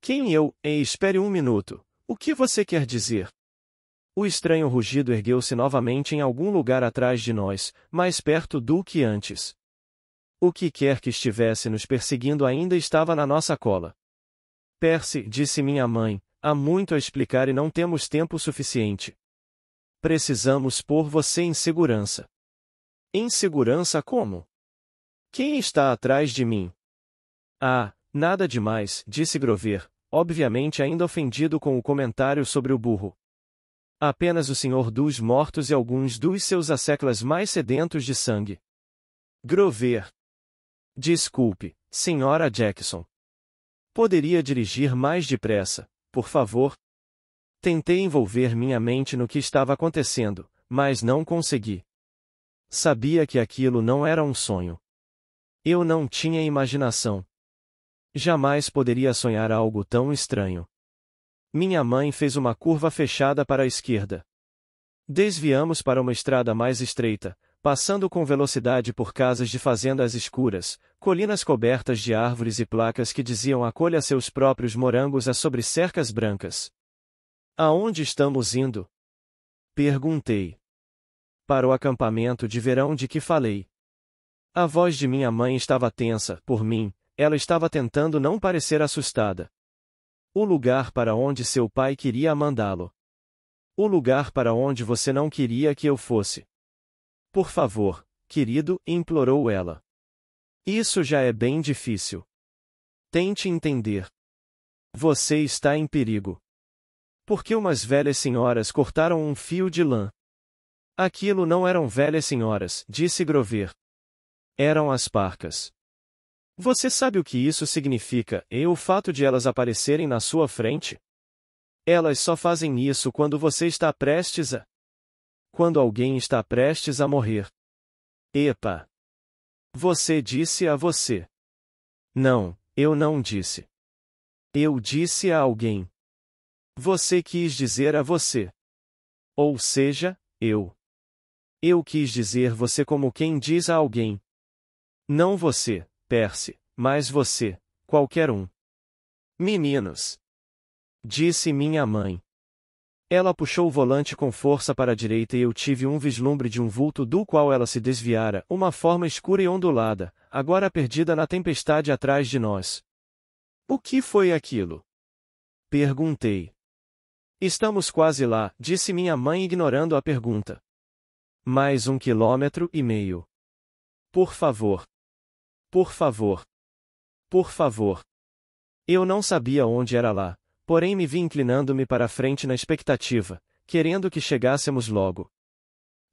Quem eu, espere um minuto. O que você quer dizer? O estranho rugido ergueu-se novamente em algum lugar atrás de nós, mais perto do que antes. O que quer que estivesse nos perseguindo ainda estava na nossa cola. Percy, disse minha mãe, há muito a explicar e não temos tempo suficiente. Precisamos pôr você em segurança. Em segurança como? Quem está atrás de mim? Ah, nada demais, disse Grover, obviamente ainda ofendido com o comentário sobre o burro. Apenas o Senhor dos Mortos e alguns dos seus asseclas mais sedentos de sangue. Grover. Desculpe, Sra. Jackson. Poderia dirigir mais depressa, por favor? Tentei envolver minha mente no que estava acontecendo, mas não consegui. Sabia que aquilo não era um sonho. Eu não tinha imaginação. Jamais poderia sonhar algo tão estranho. Minha mãe fez uma curva fechada para a esquerda. Desviamos para uma estrada mais estreita, passando com velocidade por casas de fazendas escuras, colinas cobertas de árvores e placas que diziam acolha seus próprios morangos sobre cercas brancas. Aonde estamos indo? Perguntei. Para o acampamento de verão de que falei. A voz de minha mãe estava tensa, por mim, ela estava tentando não parecer assustada. O lugar para onde seu pai queria mandá-lo. O lugar para onde você não queria que eu fosse. Por favor, querido, implorou ela. Isso já é bem difícil. Tente entender. Você está em perigo. Porque umas velhas senhoras cortaram um fio de lã. Aquilo não eram velhas senhoras, disse Grover. Eram as parcas. Você sabe o que isso significa, e o fato de elas aparecerem na sua frente? Elas só fazem isso quando você está prestes a... Quando alguém está prestes a morrer. Epa! Você disse a você. Não, eu não disse. Eu disse a alguém. Você quis dizer a você. Ou seja, eu. Eu quis dizer você como quem diz a alguém. Não você, Percy, mas você, qualquer um. Meninos. Disse minha mãe. Ela puxou o volante com força para a direita e eu tive um vislumbre de um vulto do qual ela se desviara, uma forma escura e ondulada, agora perdida na tempestade atrás de nós. O que foi aquilo? Perguntei. Estamos quase lá, disse minha mãe ignorando a pergunta. Mais 1,5 km. Por favor. Por favor. Por favor. Eu não sabia onde era lá, porém me vi inclinando-me para a frente na expectativa, querendo que chegássemos logo.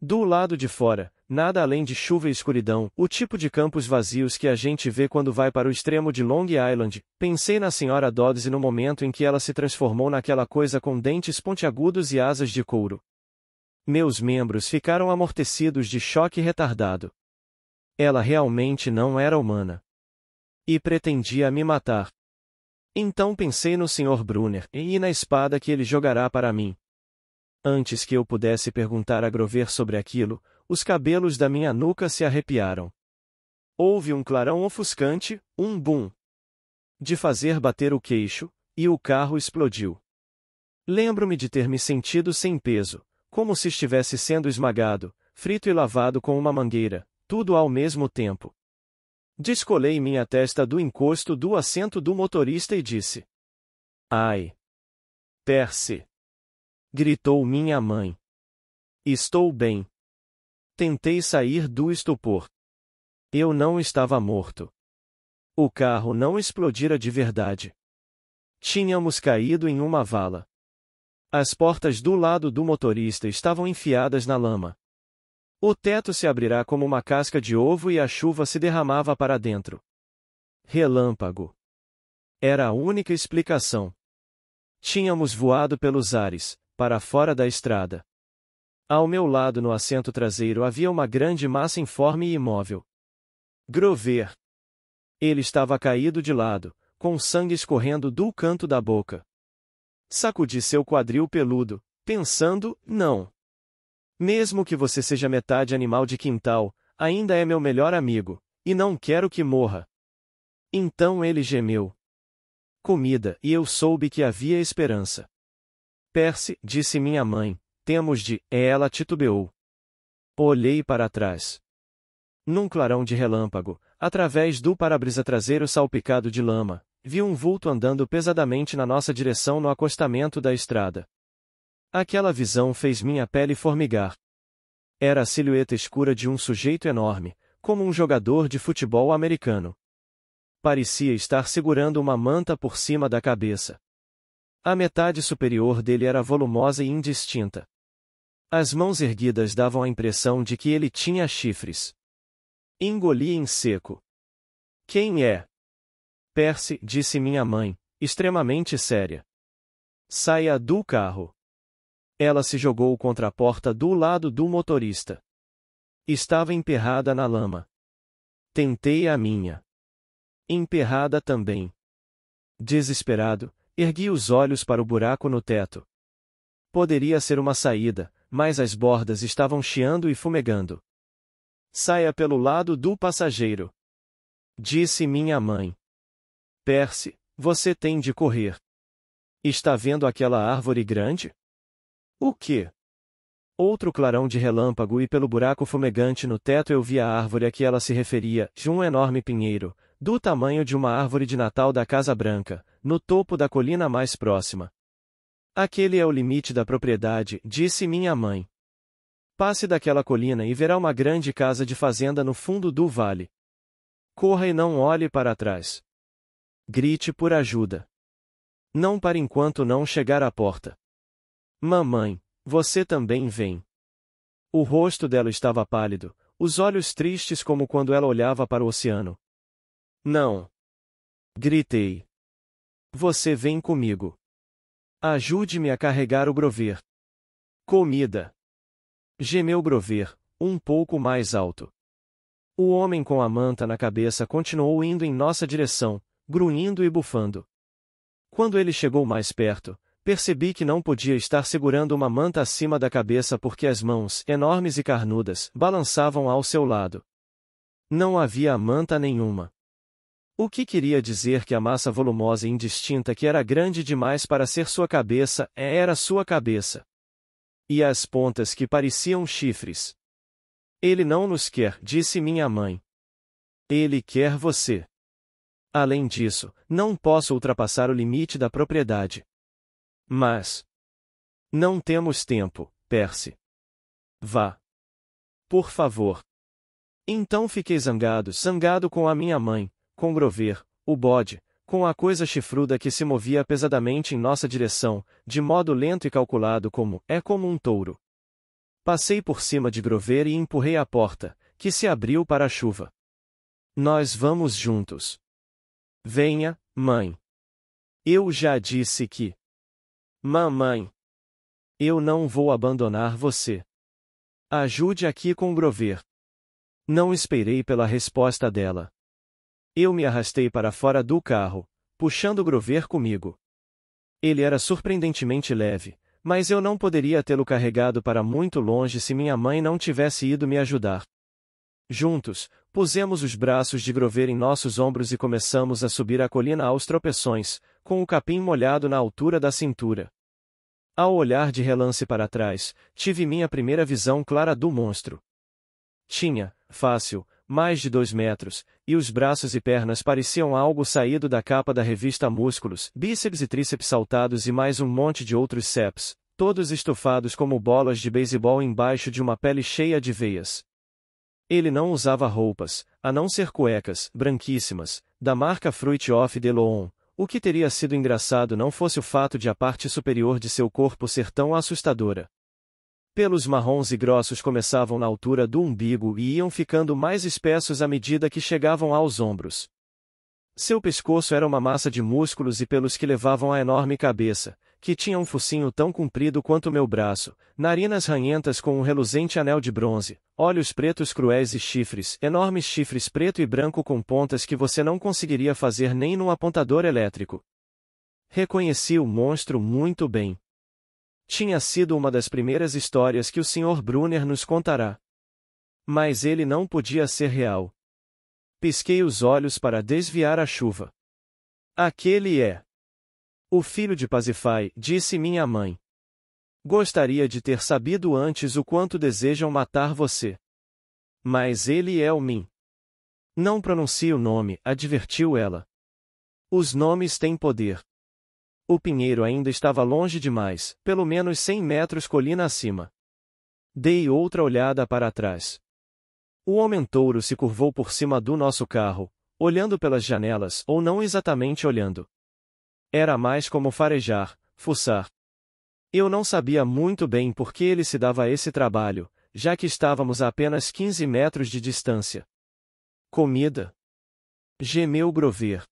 Do lado de fora, nada além de chuva e escuridão, o tipo de campos vazios que a gente vê quando vai para o extremo de Long Island. Pensei na Sra. Dodds no momento em que ela se transformou naquela coisa com dentes pontiagudos e asas de couro. Meus membros ficaram amortecidos de choque retardado. Ela realmente não era humana. E pretendia me matar. Então pensei no Sr. Brunner e na espada que ele jogará para mim. Antes que eu pudesse perguntar a Grover sobre aquilo, os cabelos da minha nuca se arrepiaram. Houve um clarão ofuscante, um bum, de fazer bater o queixo, e o carro explodiu. Lembro-me de ter me sentido sem peso, como se estivesse sendo esmagado, frito e lavado com uma mangueira, tudo ao mesmo tempo. Descolei minha testa do encosto do assento do motorista e disse: "Ai! Percy!" Gritou minha mãe. "Estou bem." Tentei sair do estupor. Eu não estava morto. O carro não explodira de verdade. Tínhamos caído em uma vala. As portas do lado do motorista estavam enfiadas na lama. O teto se abrirá como uma casca de ovo e a chuva se derramava para dentro. Relâmpago. Era a única explicação. Tínhamos voado pelos ares, para fora da estrada. Ao meu lado no assento traseiro havia uma grande massa informe e imóvel. Grover. Ele estava caído de lado, com sangue escorrendo do canto da boca. Sacudi seu quadril peludo, pensando, não. Mesmo que você seja metade animal de quintal, ainda é meu melhor amigo, e não quero que morra. Então ele gemeu. Comida, e eu soube que havia esperança. Percy, disse minha mãe, temos de, ela titubeou. Olhei para trás. Num clarão de relâmpago, através do para-brisa traseiro salpicado de lama, vi um vulto andando pesadamente na nossa direção no acostamento da estrada. Aquela visão fez minha pele formigar. Era a silhueta escura de um sujeito enorme, como um jogador de futebol americano. Parecia estar segurando uma manta por cima da cabeça. A metade superior dele era volumosa e indistinta. As mãos erguidas davam a impressão de que ele tinha chifres. Engoli em seco. Quem é? Percy, disse minha mãe, extremamente séria. Saia do carro. Ela se jogou contra a porta do lado do motorista. Estava emperrada na lama. Tentei a minha. Emperrada também. Desesperado, ergui os olhos para o buraco no teto. Poderia ser uma saída, mas as bordas estavam chiando e fumegando. Saia pelo lado do passageiro. Disse minha mãe. Percy, você tem de correr. Está vendo aquela árvore grande? O quê? Outro clarão de relâmpago e pelo buraco fumegante no teto eu vi a árvore a que ela se referia, de um enorme pinheiro, do tamanho de uma árvore de Natal da Casa Branca, no topo da colina mais próxima. Aquele é o limite da propriedade, disse minha mãe. Passe daquela colina e verá uma grande casa de fazenda no fundo do vale. Corra e não olhe para trás. Grite por ajuda. Não pare enquanto não chegar à porta. Mamãe, você também vem. O rosto dela estava pálido, os olhos tristes como quando ela olhava para o oceano. Não. Gritei. Você vem comigo. Ajude-me a carregar o Grover. Comida. Gemeu Grover, um pouco mais alto. O homem com a manta na cabeça continuou indo em nossa direção, grunhindo e bufando. Quando ele chegou mais perto, percebi que não podia estar segurando uma manta acima da cabeça porque as mãos, enormes e carnudas, balançavam ao seu lado. Não havia manta nenhuma. O que queria dizer que a massa volumosa e indistinta que era grande demais para ser sua cabeça, era sua cabeça. E as pontas que pareciam chifres. Ele não nos quer, disse minha mãe. Ele quer você. Além disso, não posso ultrapassar o limite da propriedade. Mas Não temos tempo, Percy. Vá. Por favor. Então fiquei zangado com a minha mãe, com Grover, o bode, com a coisa chifruda que se movia pesadamente em nossa direção, de modo lento e calculado como um touro. Passei por cima de Grover e empurrei a porta, que se abriu para a chuva. Nós vamos juntos. Venha, mãe. Eu já disse que. Mamãe. Eu não vou abandonar você. Ajude aqui com Grover. Não esperei pela resposta dela. Eu me arrastei para fora do carro, puxando Grover comigo. Ele era surpreendentemente leve, mas eu não poderia tê-lo carregado para muito longe se minha mãe não tivesse ido me ajudar. Juntos, pusemos os braços de Grover em nossos ombros e começamos a subir a colina aos tropeções, com o capim molhado na altura da cintura. Ao olhar de relance para trás, tive minha primeira visão clara do monstro. Tinha, fácil, mais de 2 metros, e os braços e pernas pareciam algo saído da capa da revista Músculos, bíceps e tríceps saltados e mais um monte de outros ceps, todos estofados como bolas de beisebol embaixo de uma pele cheia de veias. Ele não usava roupas, a não ser cuecas, branquíssimas, da marca Fruit of the Loom, o que teria sido engraçado não fosse o fato de a parte superior de seu corpo ser tão assustadora. Pelos marrons e grossos começavam na altura do umbigo e iam ficando mais espessos à medida que chegavam aos ombros. Seu pescoço era uma massa de músculos e pelos que levavam a enorme cabeça, que tinha um focinho tão comprido quanto meu braço, narinas ranhentas com um reluzente anel de bronze, olhos pretos cruéis e chifres, enormes chifres preto e branco com pontas que você não conseguiria fazer nem num apontador elétrico. Reconheci o monstro muito bem. Tinha sido uma das primeiras histórias que o Sr. Brunner nos contará. Mas ele não podia ser real. Pisquei os olhos para desviar a chuva. Aquele é o filho de Pazifai, disse minha mãe. Gostaria de ter sabido antes o quanto desejam matar você. Mas ele é o Min. Não pronuncie o nome, advertiu ela. Os nomes têm poder. O pinheiro ainda estava longe demais, pelo menos 100 metros colina acima. Dei outra olhada para trás. O homem-touro se curvou por cima do nosso carro, olhando pelas janelas ou não exatamente olhando. Era mais como farejar, fuçar. Eu não sabia muito bem por que ele se dava esse trabalho, já que estávamos a apenas 15 metros de distância. Comida? Gemeu Grover.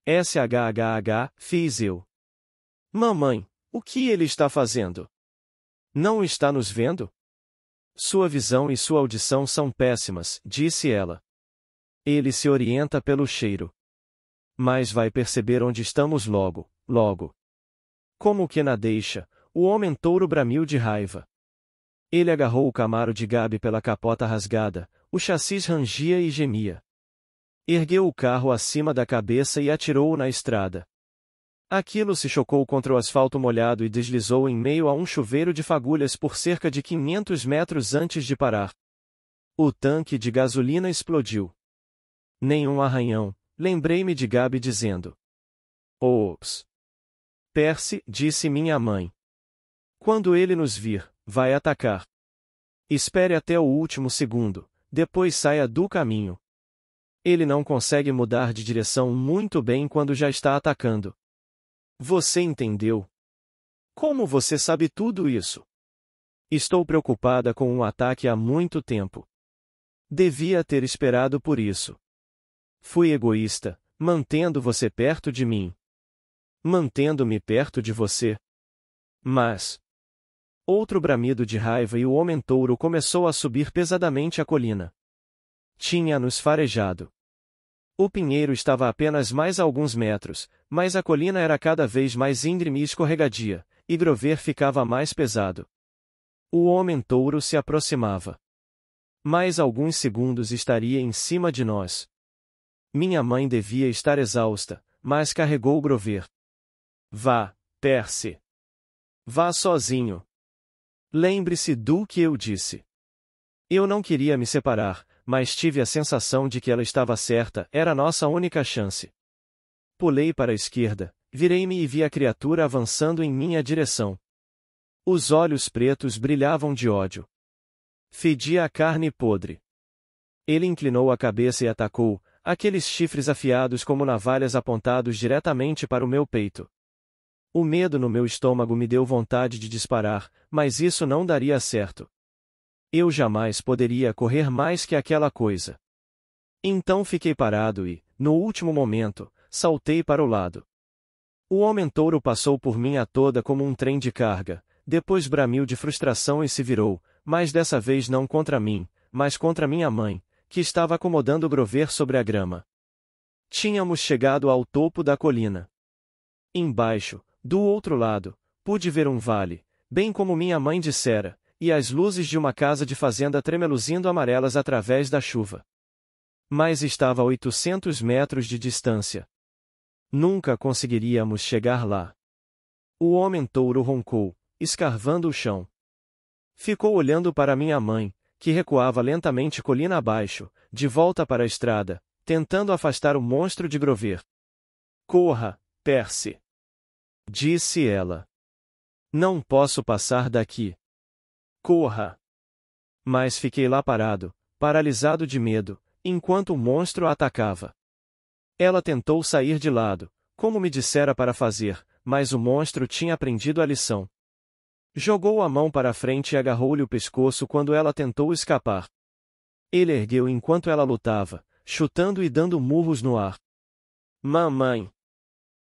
SHHH, fiz eu. Mamãe, o que ele está fazendo? Não está nos vendo? Sua visão e sua audição são péssimas, disse ela. Ele se orienta pelo cheiro. Mas vai perceber onde estamos logo, logo. Como que na deixa, o homem-touro bramiu de raiva. Ele agarrou o Camaro de Gabi pela capota rasgada, o chassis rangia e gemia. Ergueu o carro acima da cabeça e atirou-o na estrada. Aquilo se chocou contra o asfalto molhado e deslizou em meio a um chuveiro de fagulhas por cerca de 500 metros antes de parar. O tanque de gasolina explodiu. Nenhum arranhão, lembrei-me de Gabi dizendo. Ops. Percy, disse minha mãe. Quando ele nos vir, vai atacar. Espere até o último segundo, depois saia do caminho. Ele não consegue mudar de direção muito bem quando já está atacando. Você entendeu? Como você sabe tudo isso? Estou preocupada com um ataque há muito tempo. Devia ter esperado por isso. Fui egoísta, mantendo você perto de mim. Mantendo-me perto de você. Mas... Outro bramido de raiva e o homem-touro começou a subir pesadamente a colina. Tinha-nos farejado. O pinheiro estava a apenas mais alguns metros, mas a colina era cada vez mais íngreme e escorregadia, e Grover ficava mais pesado. O homem-touro se aproximava. Mais alguns segundos estaria em cima de nós. Minha mãe devia estar exausta, mas carregou Grover. Vá, Percy. Vá sozinho. Lembre-se do que eu disse. Eu não queria me separar, mas tive a sensação de que ela estava certa, era a nossa única chance. Pulei para a esquerda, virei-me e vi a criatura avançando em minha direção. Os olhos pretos brilhavam de ódio. Fedia a carne podre. Ele inclinou a cabeça e atacou, aqueles chifres afiados como navalhas apontados diretamente para o meu peito. O medo no meu estômago me deu vontade de disparar, mas isso não daria certo. Eu jamais poderia correr mais que aquela coisa. Então fiquei parado e, no último momento, saltei para o lado. O homem-touro passou por mim a toda como um trem de carga, depois bramiu de frustração e se virou, mas dessa vez não contra mim, mas contra minha mãe, que estava acomodando Grover sobre a grama. Tínhamos chegado ao topo da colina. Embaixo, do outro lado, pude ver um vale, bem como minha mãe dissera, e as luzes de uma casa de fazenda tremeluzindo amarelas através da chuva. Mas estava a 800 metros de distância. Nunca conseguiríamos chegar lá. O homem-touro roncou, escarvando o chão. Ficou olhando para minha mãe, que recuava lentamente colina abaixo, de volta para a estrada, tentando afastar o monstro de Grover. Corra, Percy! Disse ela. Não posso passar daqui. Corra! Mas fiquei lá parado, paralisado de medo, enquanto o monstro a atacava. Ela tentou sair de lado, como me dissera para fazer, mas o monstro tinha aprendido a lição. Jogou a mão para a frente e agarrou-lhe o pescoço quando ela tentou escapar. Ele ergueu enquanto ela lutava, chutando e dando murros no ar. Mamãe!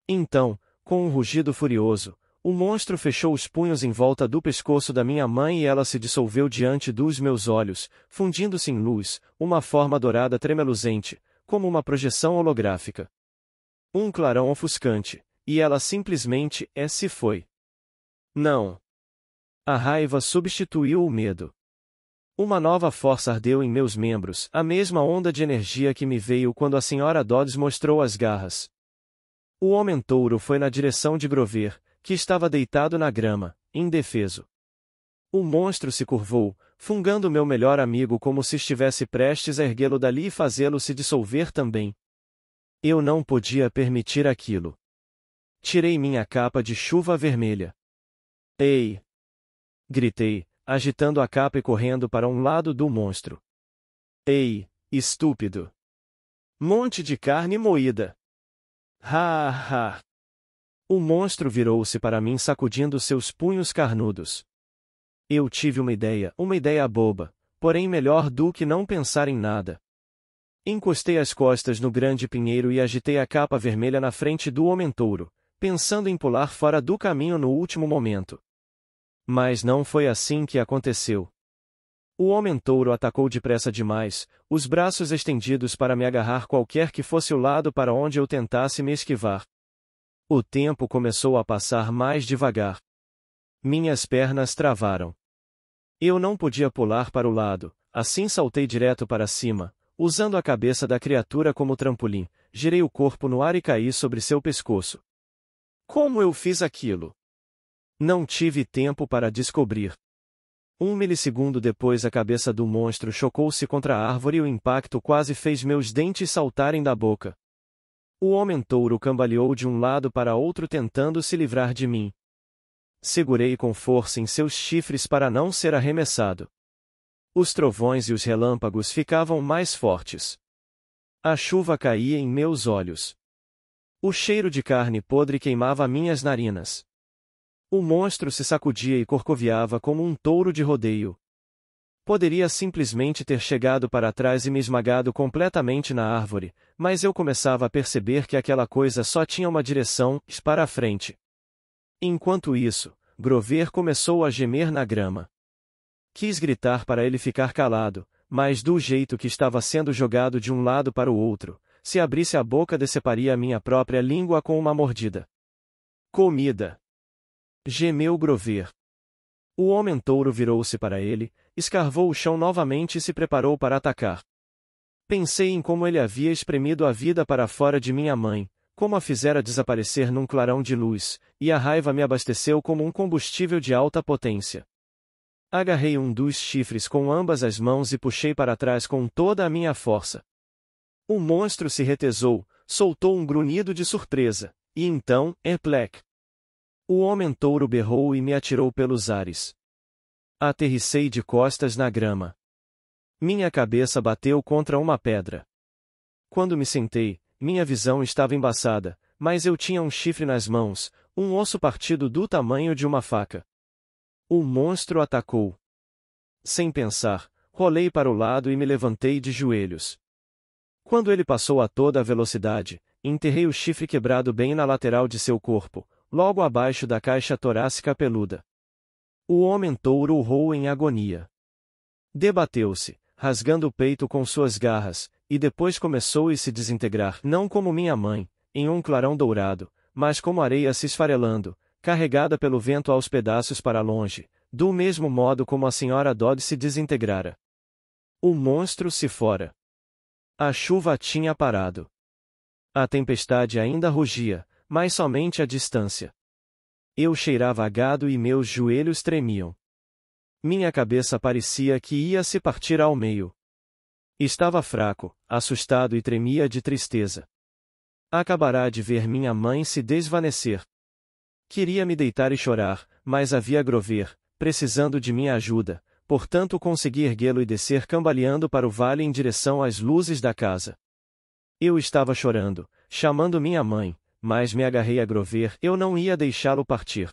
Então, com um rugido furioso, o monstro fechou os punhos em volta do pescoço da minha mãe e ela se dissolveu diante dos meus olhos, fundindo-se em luz, uma forma dourada tremeluzente, como uma projeção holográfica. Um clarão ofuscante, e ela simplesmente se foi. Não. A raiva substituiu o medo. Uma nova força ardeu em meus membros, a mesma onda de energia que me veio quando a Sra. Dodds mostrou as garras. O homem-touro foi na direção de Grover, que estava deitado na grama, indefeso. O monstro se curvou, fungando meu melhor amigo como se estivesse prestes a erguê-lo dali e fazê-lo se dissolver também. Eu não podia permitir aquilo. Tirei minha capa de chuva vermelha. Ei! Gritei, agitando a capa e correndo para um lado do monstro. Ei, estúpido! Monte de carne moída! Ha ha! O monstro virou-se para mim sacudindo seus punhos carnudos. Eu tive uma ideia boba, porém melhor do que não pensar em nada. Encostei as costas no grande pinheiro e agitei a capa vermelha na frente do homem-touro, pensando em pular fora do caminho no último momento. Mas não foi assim que aconteceu. O homem-touro atacou depressa demais, os braços estendidos para me agarrar qualquer que fosse o lado para onde eu tentasse me esquivar. O tempo começou a passar mais devagar. Minhas pernas travaram. Eu não podia pular para o lado, assim saltei direto para cima, usando a cabeça da criatura como trampolim, girei o corpo no ar e caí sobre seu pescoço. Como eu fiz aquilo? Não tive tempo para descobrir. 1 milissegundo depois a cabeça do monstro chocou-se contra a árvore e o impacto quase fez meus dentes saltarem da boca. O homem-touro cambaleou de um lado para outro tentando se livrar de mim. Segurei com força em seus chifres para não ser arremessado. Os trovões e os relâmpagos ficavam mais fortes. A chuva caía em meus olhos. O cheiro de carne podre queimava minhas narinas. O monstro se sacudia e corcoviava como um touro de rodeio. Poderia simplesmente ter chegado para trás e me esmagado completamente na árvore, mas eu começava a perceber que aquela coisa só tinha uma direção, para a frente. Enquanto isso, Grover começou a gemer na grama. Quis gritar para ele ficar calado, mas do jeito que estava sendo jogado de um lado para o outro, se abrisse a boca deceparia a minha própria língua com uma mordida. Comida! Gemeu Grover. O homem-touro virou-se para ele, escarvou o chão novamente e se preparou para atacar. Pensei em como ele havia espremido a vida para fora de minha mãe, como a fizera desaparecer num clarão de luz, e a raiva me abasteceu como um combustível de alta potência. Agarrei um dos chifres com ambas as mãos e puxei para trás com toda a minha força. O monstro se retesou, soltou um grunhido de surpresa, e então, plec! O homem-touro berrou e me atirou pelos ares. Aterrissei de costas na grama. Minha cabeça bateu contra uma pedra. Quando me sentei, minha visão estava embaçada, mas eu tinha um chifre nas mãos, um osso partido do tamanho de uma faca. O monstro atacou. Sem pensar, rolei para o lado e me levantei de joelhos. Quando ele passou a toda velocidade, enterrei o chifre quebrado bem na lateral de seu corpo, logo abaixo da caixa torácica peluda. O homem-touro urrou em agonia. Debateu-se, rasgando o peito com suas garras, e depois começou a se desintegrar, não como minha mãe, em um clarão dourado, mas como areia se esfarelando, carregada pelo vento aos pedaços para longe, do mesmo modo como a senhora Dodd se desintegrara. O monstro se fora. A chuva tinha parado. A tempestade ainda rugia, mas somente à distância. Eu cheirava a gado e meus joelhos tremiam. Minha cabeça parecia que ia se partir ao meio. Estava fraco, assustado e tremia de tristeza. Acabará de ver minha mãe se desvanecer. Queria me deitar e chorar, mas havia Grover, precisando de minha ajuda, portanto consegui erguê-lo e descer cambaleando para o vale em direção às luzes da casa. Eu estava chorando, chamando minha mãe, mas me agarrei a Grover, eu não ia deixá-lo partir.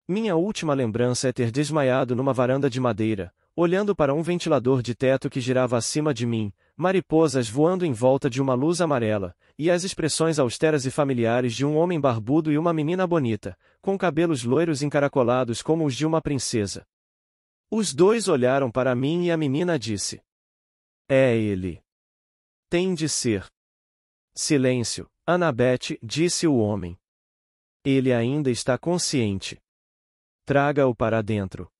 Minha última lembrança é ter desmaiado numa varanda de madeira, olhando para um ventilador de teto que girava acima de mim, mariposas voando em volta de uma luz amarela, e as expressões austeras e familiares de um homem barbudo e uma menina bonita, com cabelos loiros encaracolados como os de uma princesa. Os dois olharam para mim e a menina disse: "É ele. Tem de ser." "Silêncio, Annabeth", disse o homem. "Ele ainda está consciente. Traga-o para dentro."